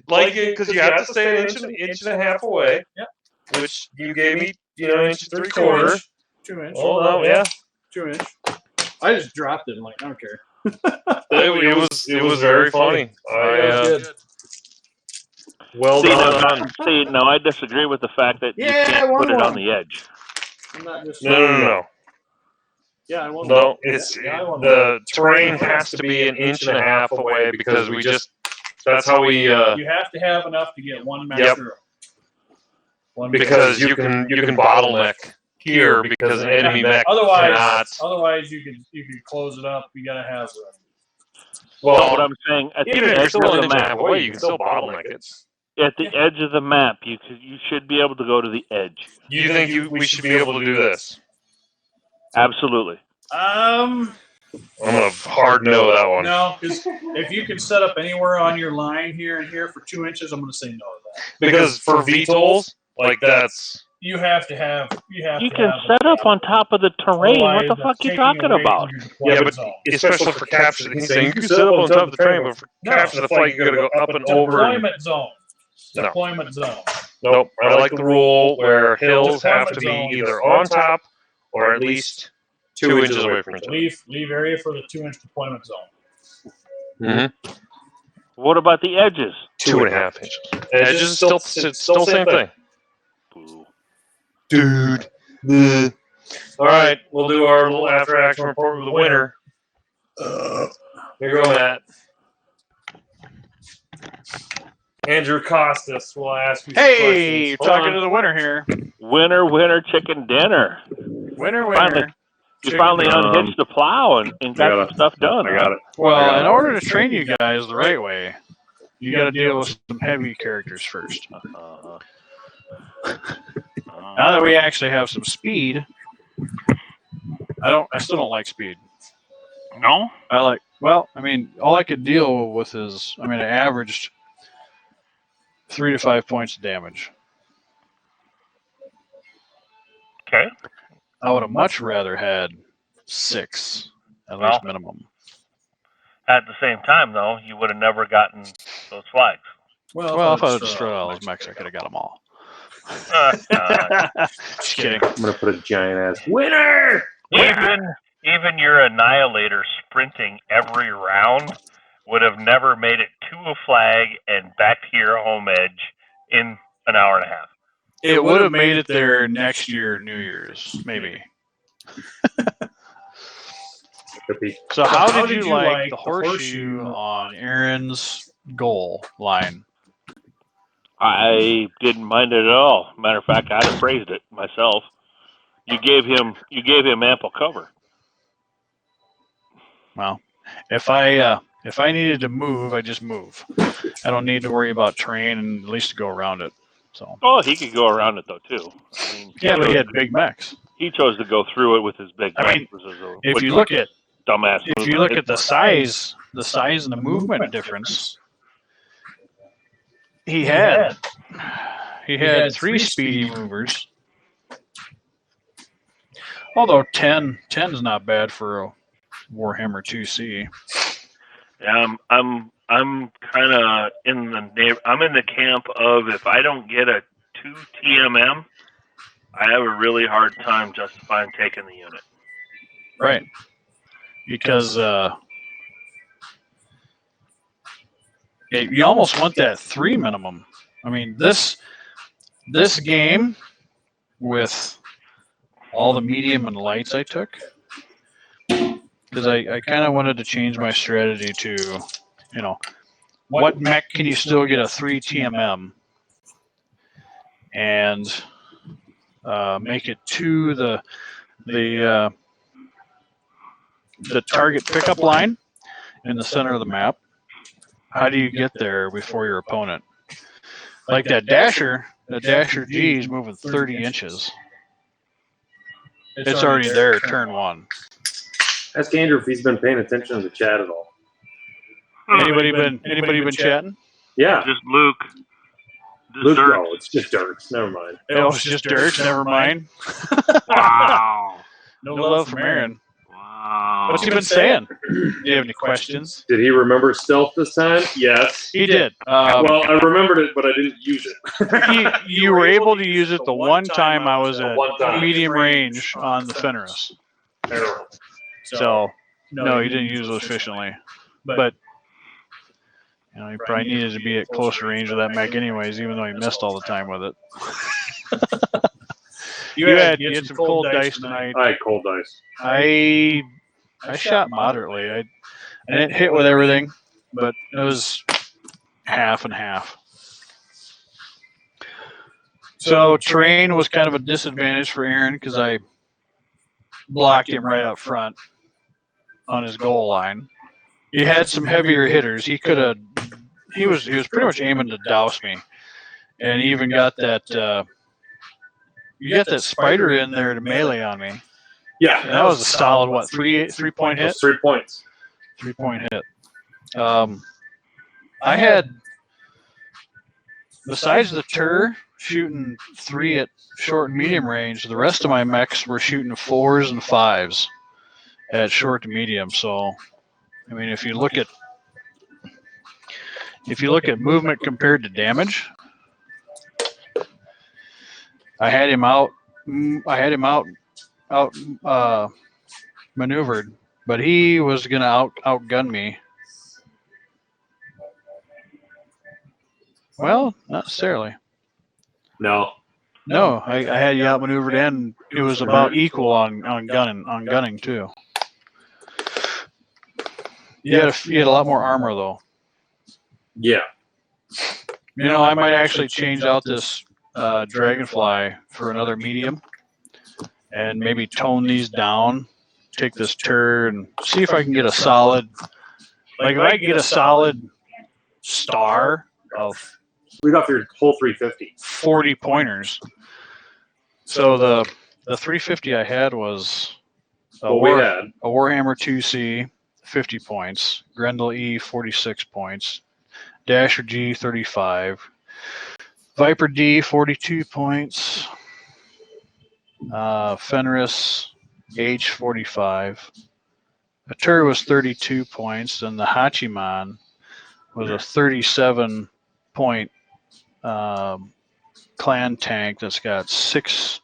like it because you have to stay an inch and a half away. Yep. Which you gave me, inch and 3/4. 2 inch. Oh no, yeah. 2 inch. I just dropped it. I'm like, I don't care. It was very funny. Well done. See, no, I disagree with the fact that you can't put it on the edge. I'm not just No. Yeah, I won. No, it's the terrain has to be an inch and a half away because we just that's how we You have to have enough to get one master. One because you can bottleneck here because an enemy mech cannot. Otherwise you could close it up. You gotta have Well, What I'm saying, at the even if edge you're still of an the inch and a map, half away, you can still bottleneck it. at the edge of the map, you should be able to go to the edge. You think we should be able to do this? Absolutely. I'm gonna hard no that one. No, because if you can set up anywhere on your line here and here for 2 inches, I'm gonna say no to that. Because for VTOLs, like that's You have to have. You can set up on top of the terrain. What the fuck are you talking about? yeah, but especially for capture, he's saying you can set up on top of the train, but for capture the flight, you gotta go up and over. Deployment zone. No. Deployment zone. Nope. I like the rule where hills have to be either on top or at least 2 inches away from each other. Leave area for the 2 inch deployment zone. Mm-hmm. What about the edges? 2.5 inches. Edges is still same thing. Dude. All right, we'll do our little after action report with the winner. Here you go, Matt. Andrew Costas will ask you some Hey, questions. Hold talking on. to the winner here. Winner, chicken dinner. Winner. You finally unhitched the plow and got some stuff done. I got it. Well, in order to train you guys the right way, you got to deal with some heavy characters first. Now that we actually have some speed, I still don't like speed. No? Well, I mean, all I could deal with is, I averaged 3 to 5 points of damage. Okay. I would have much rather had 6, at least minimum. At the same time, though, you would have never gotten those flags. Well, if I would destroyed all those mechs, I could have got them all. Just kidding. I'm gonna put a giant ass winner. Even your Annihilator sprinting every round would have never made it to a flag and back to your home edge in an hour and a half. It would have made it there next year, New Year's, maybe. So how did you like the horseshoe on Aaron's goal line? I didn't mind it at all. Matter of fact, I'd have praised it myself. You gave him ample cover. Well, if I needed to move, I just move. I don't need to worry about terrain and at least to go around it. So. Oh, he could go around it though too. I mean, yeah, but he had big mechs. He chose to go through it with his big mechs. I mean, if you look at the size and the movement difference, he had 3 speedy movers. Although 10 is not bad for a Warhammer 2C. Yeah, I'm kind of in the camp of if I don't get a 2 TMM, I have a really hard time justifying taking the unit. Right. Because you almost want that 3 minimum. I mean, this game with all the medium and lights I took, because I kind of wanted to change my strategy to, what mech can you still get a 3 TMM and make it to the target pickup line in the center of the map. How do you get there before your opponent? Like that Dasher G is moving 30 inches. It's already there, turn 1. Ask Andrew if he's been paying attention to the chat at all. Anybody been chatting? Yeah. Just Luke. Luke, no, it's just dirt. Never mind. Oh, it's just dirt. Never mind. Wow. No love from Aaron. Wow. What's he been saying? Do you have any questions? Did he remember stealth this time? Yes. He did. Well, I remembered it, but I didn't use it. You were able to use it the one time I was at medium range on the Fenris. So, no, you didn't use those efficiently. But, you probably needed to be at closer range of that mech anyways, even though you missed all the time with it. You had some cold dice tonight. I had cold dice. I shot moderately. I didn't hit with everything, but it was half and half. So terrain was kind of a disadvantage for Aaron because I blocked him right up front on his goal line. He had some heavier hitters. He was pretty much aiming to douse me, and he even got that. You got that spider in there to melee on me. Yeah, and that was a solid 3-point hit. 3 points. 3-point hit. I had, besides the Tur shooting 3 at short and medium range, the rest of my mechs were shooting 4s and 5s at short to medium. So, I mean, if you look at movement compared to damage, I had him out maneuvered, but he was gonna outgun me. Well, not necessarily. No, I had you outmaneuvered, and it was about equal on gunning too. You had a lot more armor though. Yeah. I might actually change out this Dragonfly for another medium and maybe tone these down, take this Tur and see if I can get a solid, if I can get a solid star of read off your whole 350. 40 pointers. So the 350 I had was a What we had. a Warhammer 2C, 50 points. Grendel E, 46 points. Dasher G, 35. Viper D, 42 points. Fenris H, 45. Atur was 32 points, and the Hachiman was a 37 point clan tank that's got 6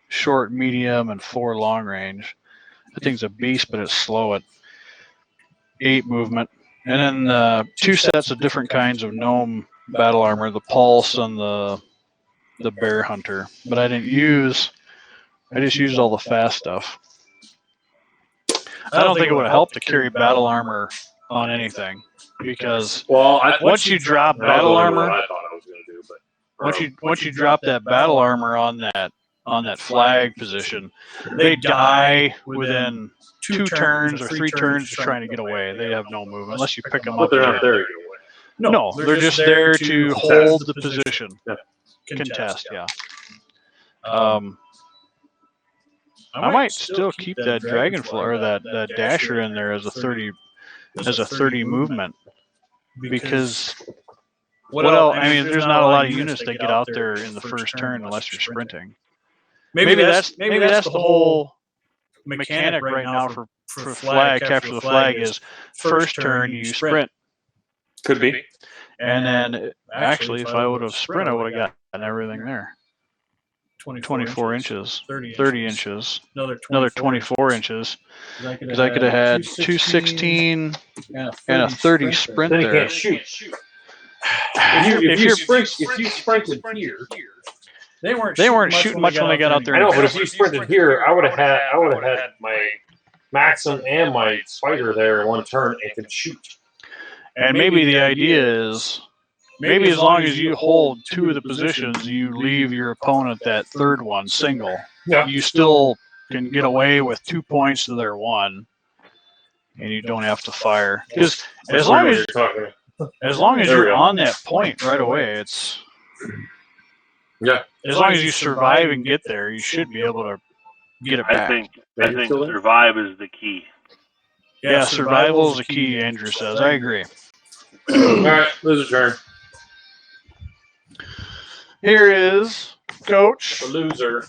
short, medium, and 4 long range. That thing's a beast, but it's slow at 8 movement. And then 2 sets of different kinds of gnome battle armor, the Pulse and the Bear Hunter. But I just used all the fast stuff. I don't think it would have helped to carry battle armor on anything, because once you drop battle armor, I thought I was going to do, but once you drop that battle armor on that flag position, they die within 2 turns or 3 turns just trying to get away. They have no movement unless you pick them but up. they're not there to get away. No, they're just there to hold the position. Yeah. Contest, yeah. I might still keep that Dragonfly or that Dasher in there as a 30 movement, because I mean, there's not a lot of units that get out there in the first turn unless you're sprinting. Maybe that's the whole mechanic right now for flag capture the flag is first turn you sprint. Could be. And then actually, if I would have sprint, I would have gotten everything there. 24 inches, 30 inches, another 24 inches, because I could have had 216 and a 30 sprint Then you there. can't shoot. If you sprinted here, They weren't shooting much when they got out there. I know, but if you sprinted here, I would have had my Maxim and my Spider there in one turn and could shoot. And maybe the idea is, maybe as long as you hold 2 of the positions, you leave your opponent that third one single. Yeah. You still can get away with 2 points to their 1, and you don't have to fire. Because as long as you're on that point right away, it's as long as you survive and get there, you should be able to get it back. I think survive is the key. Yeah, survival is the key, Andrew says. I agree. All right, loser turn. Here is Coach. The loser.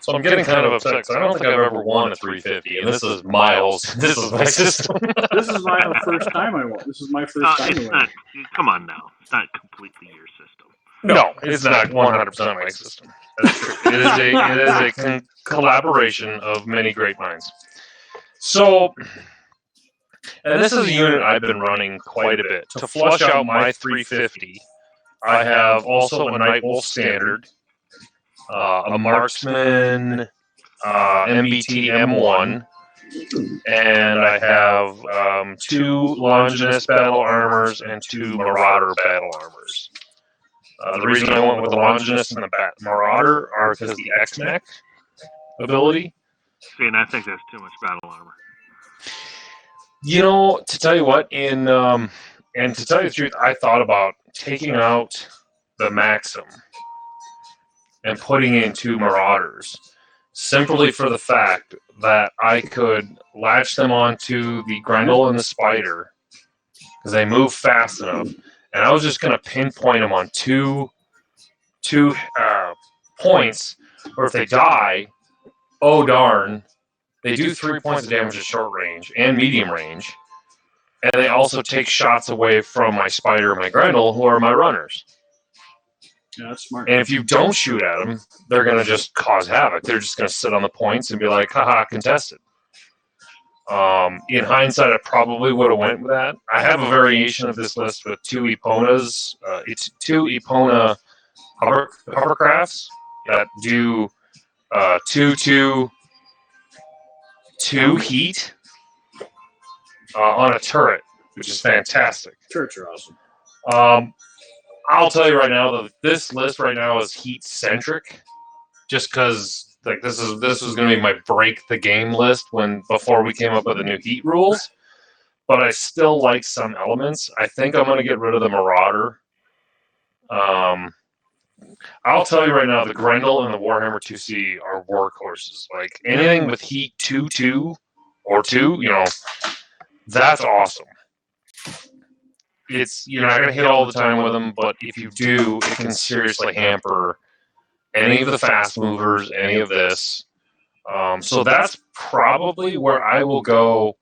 So I'm getting kind of upset because I don't think I've ever won a 350, and this is Miles. This is my system. This is my first time I won. This is my first time I won. Come on now. It's not completely your system. No, it's not 100% my system. That's true. It is a collaboration of many great minds. So, and this is a unit I've been running quite a bit. To flush out my 350, I have also a Night Wolf Standard, a Marksman MBT M1, and I have 2 Longinus battle armors and 2 Marauder battle armors. The reason I went with the Longinus and the Marauder are because of the X-Mech ability. See, and I think that's too much battle armor. You know, to tell you what, and to tell you the truth, I thought about taking out the Maxim and putting in 2 Marauders, simply for the fact that I could latch them onto the Grendel and the Spider, because they move fast enough, and I was just going to pinpoint them on two points, or if they die, oh darn, they do 3 points of damage at short range and medium range, and they also take shots away from my Spider and my Grendel, who are my runners. Yeah, that's smart. And if you don't shoot at them, they're going to just cause havoc. They're just going to sit on the points and be like, haha, contested. In hindsight, I probably would have went with that. I have a variation of this list with 2 Eponas. It's 2 Epona hovercrafts that do 2 heat on a turret, which is fantastic. Turrets are awesome. I'll tell you right now that this list right now is heat centric, just because like this was going to be my break the game list before we came up with the new heat rules. But I still like some elements. I think I'm going to get rid of the Marauder. I'll tell you right now, the Grendel and the Warhammer 2C are workhorses. Like anything with heat 2 or 2, that's awesome. You're not going to hit all the time with them, but if you do, it can seriously hamper any of the fast movers, any of this. So that's probably where I will go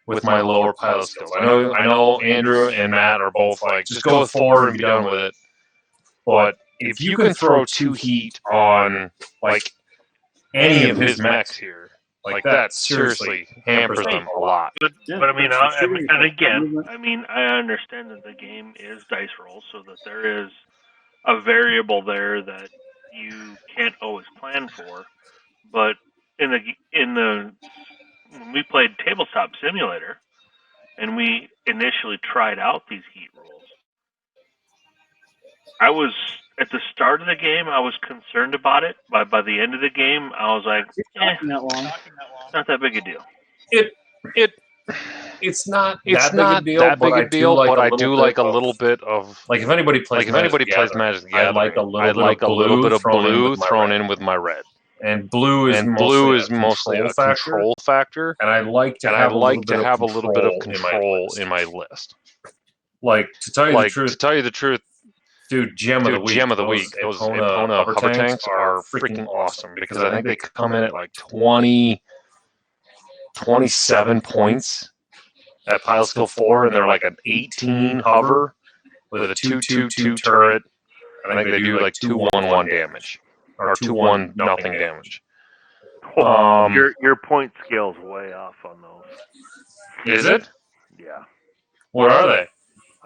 with my lower pilot skills. I know Andrew and Matt are both like, just go with 4 and be done with it. But if you can throw 2 heat on like any of his mechs here, like that seriously hampers them a lot. But I mean, I understand that the game is dice rolls, so that there is a variable there that you can't always plan for. But when we played Tabletop Simulator, and we initially tried out these heat rules, I was at the start of the game, I was concerned about it. By the end of the game, I was like, not that big a deal. It's not that big a deal, but I do like a little bit of like if anybody plays Magic the Gathering, I like a little bit of blue thrown in with my red. And blue is mostly a control factor, and I like to have a little bit of control in my list. Like to tell you the truth, dude, gem of the week. Those Epona hover tanks are freaking awesome because I think they come in at like 27 points at pile skill 4, and they're like an 18 hover with a 2/2/2 turret. I think they do like 2/1/1 damage. Or 2/1 nothing damage. Your point scale's way off on those. Is it? Yeah. Where are they?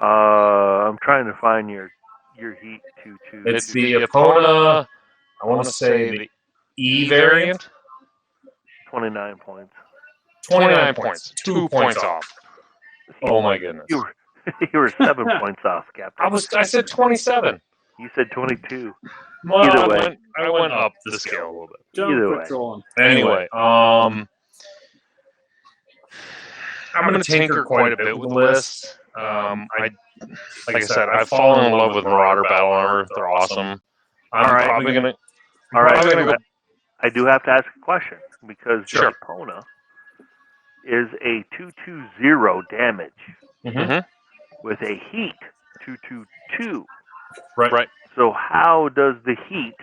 I'm trying to find your heat 2/2. It's the Epona. I want to say the E variant. 29 points. 29 points. 2 points off. Oh my goodness. You were 7 points off, Captain. I said 27. You said 22. Well, Either way. I went up the scale a little bit. Either way. Anyway, I'm going to tinker quite a bit with the list. Like I said, I've fallen in love with Marauder Battle Armor. They're awesome. I'm probably going to. All right. I do have to ask a question because Sure. Epona is a 2/2/0 damage with a heat 2/2/2. Right. So how does the heat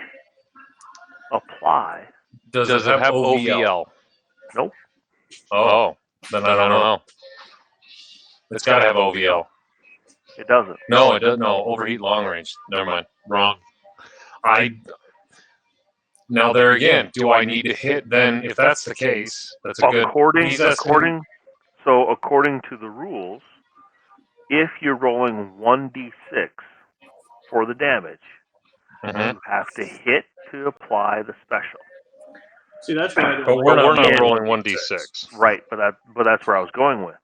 apply? Does it have OVL? Nope. Oh, then I don't know. It's got to have OVL. It doesn't. No, it doesn't. No, overheat long range. Never mind. Wrong. Now there again, do I need to hit? Then, if that's the case, that's a good. According to the rules, if you're rolling 1d6 for the damage, you have to hit to apply the special. See, that's why. But we're not rolling 1d6. Right, but that's where I was going with.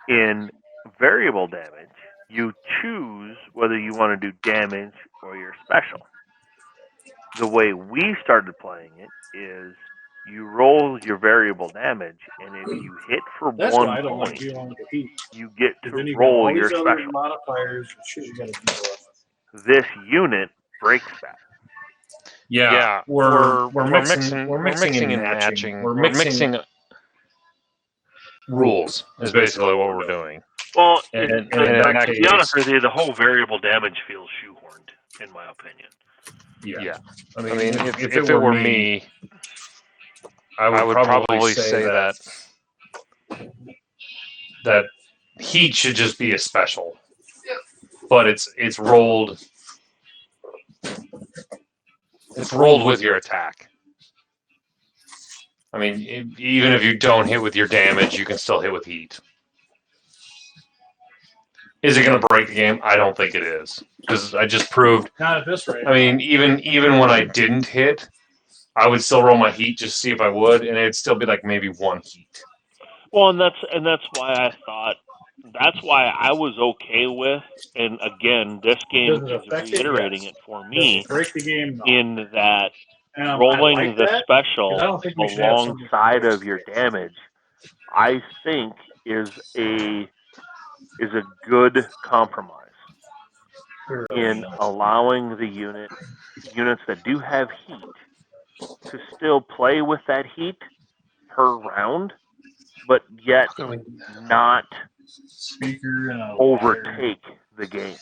In variable damage, you choose whether you want to do damage or your special. The way we started playing it is you roll your variable damage, and if you hit for That's 1 why I don't like point, dealing with the heat. you get to Then you got roll all your these other special. modifiers and shit you got to deal with. This unit breaks that. Yeah, we're mixing and matching. We're mixing rules is basically what we're doing. Well, And to be honest with you, the whole variable damage feels shoehorned, in my opinion. Yeah. I mean, if it were me, I would probably say that heat should just be a special, but it's rolled. It's rolled with your attack. I mean, even if you don't hit with your damage, you can still hit with heat. Is it going to break the game? I don't think it is, because I just proved. Not at this rate. I mean, even when I didn't hit, I would still roll my heat just to see if I would, and it'd still be like maybe 1 heat. Well, and that's why I thought that's why I was okay with. And again, this game is reiterating it for me Break the game. in that And rolling I like the that, special 'cause I don't think we should have something alongside of your damage, I think is a good compromise. in allowing the units that do have heat to still play with that heat per round, but yet not Speaker and a overtake the game.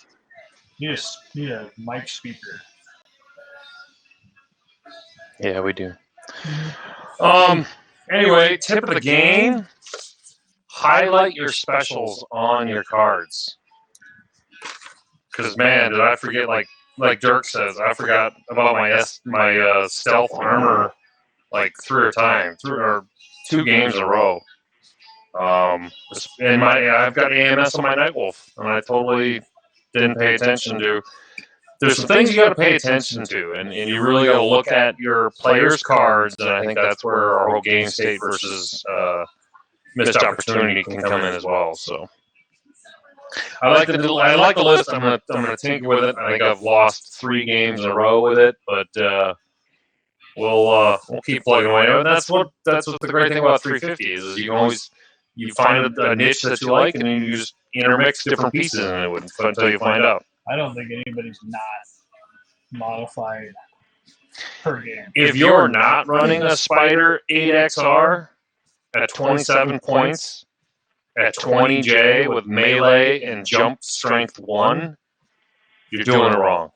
You need a mic speaker. Yeah, we do. Anyway, tip of the game: highlight your specials on your cards. Because man, did I forget? Like Dirk says, I forgot about my stealth armor like 3 or 2 games in a row. And I've got AMS on my Nightwolf, and I totally didn't pay attention to. There's some things you got to pay attention to, and you really got to look at your players' cards, and I think that's where our whole game state versus missed opportunity can come in as well. So I like the list. I'm gonna tinker with it. I think I've lost 3 games in a row with it, but we'll keep plugging away. And that's what the great thing about 350 is you can always find a niche that you like, and then you just intermix different pieces into it until you find out. I don't think anybody's not modified per game. If you're not running a Spider 8XR at 27 points, at 20J with melee and jump strength 1, you're doing it wrong.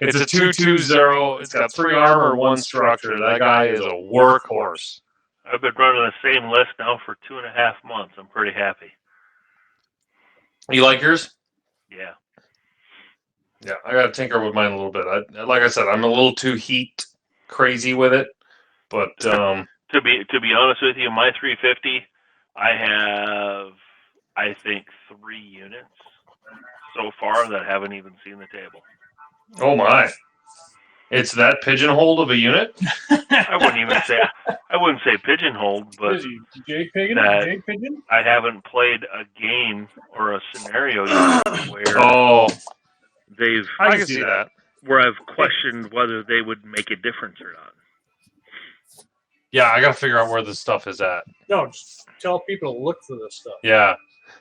It's a 220. It's got 3 armor, 1 structure. That guy is a workhorse. I've been running the same list now for 2.5 months. I'm pretty happy. You like yours? Yeah. Yeah, I got to tinker with mine a little bit. Like I said, I'm a little too heat crazy with it, but to be honest with you, my 350, I have I think 3 units so far that haven't even seen the table. Oh my! It's that pigeonholed of a unit? I wouldn't say pigeonholed, but Jade Pigeon? I haven't played a game or a scenario yet where I can see that. Where I've questioned whether they would make a difference or not. Yeah, I got to figure out where this stuff is at. No, just tell people to look for this stuff. Yeah.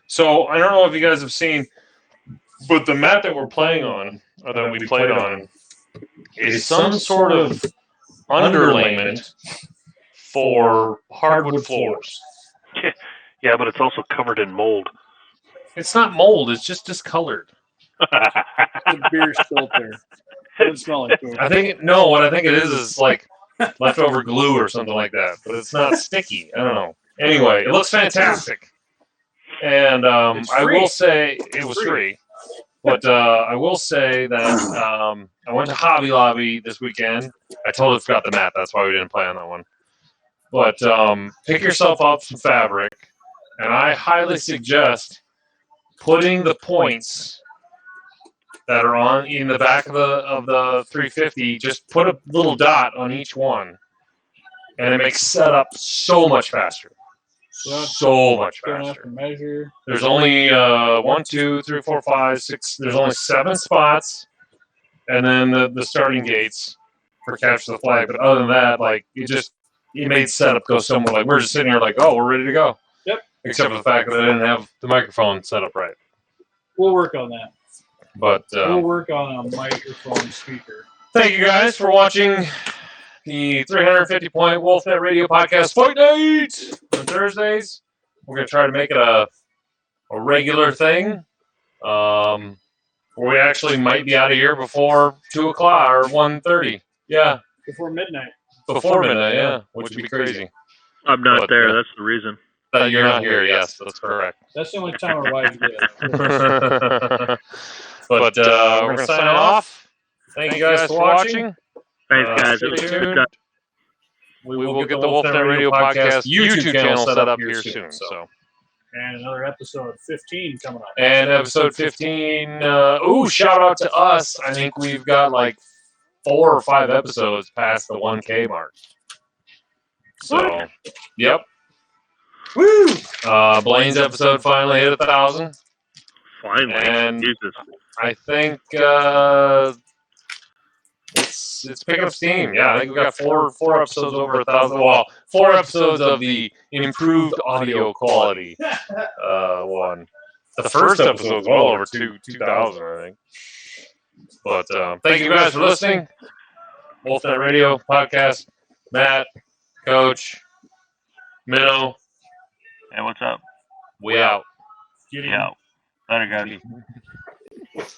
So I don't know if you guys have seen, but the map that we're playing on, or that we played on, is some sort of underlayment for hardwood floors. Yeah, but it's also covered in mold. It's not mold, it's just discolored. The beer spilled there. It doesn't smell like food. What I think it is like leftover glue or something like that, but it's not sticky. I don't know. Anyway, it looks fantastic. And I will say it was free. But I will say that I went to Hobby Lobby this weekend. I totally forgot the map. That's why we didn't play on that one. But pick yourself up some fabric, and I highly suggest putting the points that are in the back of the 350. Just put a little dot on each one, and it makes setup so much faster. So much faster. Measure. There's only 1, 2, 3, 4, 5, 6. There's only 7 spots, and then the starting gates for capture the flag. But other than that, like it made setup go somewhere. Like we're just sitting here, like, oh, we're ready to go. Yep. Except for the fact that I didn't have the microphone set up right. We'll work on that. But we'll work on a microphone speaker. Thank you guys for watching the 350 Point Wolfnet Radio Podcast Fight Night on Thursdays. We're going to try to make it a regular thing. We actually might be out of here before 2 o'clock or 1:30. Yeah. Before midnight. Before midnight, yeah. Which would be crazy. I'm not there. That's the reason. You're not here, yes. That's correct. That's the only time our wives do it. But we're going to sign off. Thank you guys for watching. Thanks, guys. Stay tuned. We will get the Wolfnet Radio Podcast YouTube channel set up here soon. So. And another episode 15 coming up. And episode 15, shout out to us. I think we've got like 4 or 5 episodes past the 1K mark. So, yep. Woo! Blaine's episode finally hit 1,000. Finally. And Jesus. I think it's picking up steam. Yeah, I think we got 4 episodes over 1,000. Well, 4 episodes of the improved audio quality one. The first episode's well over 2,000, I think. But thank you guys for listening. Wolfnet Radio podcast. Matt, Coach, Minnow. Hey, what's up? We out. Yeah. Later, guys.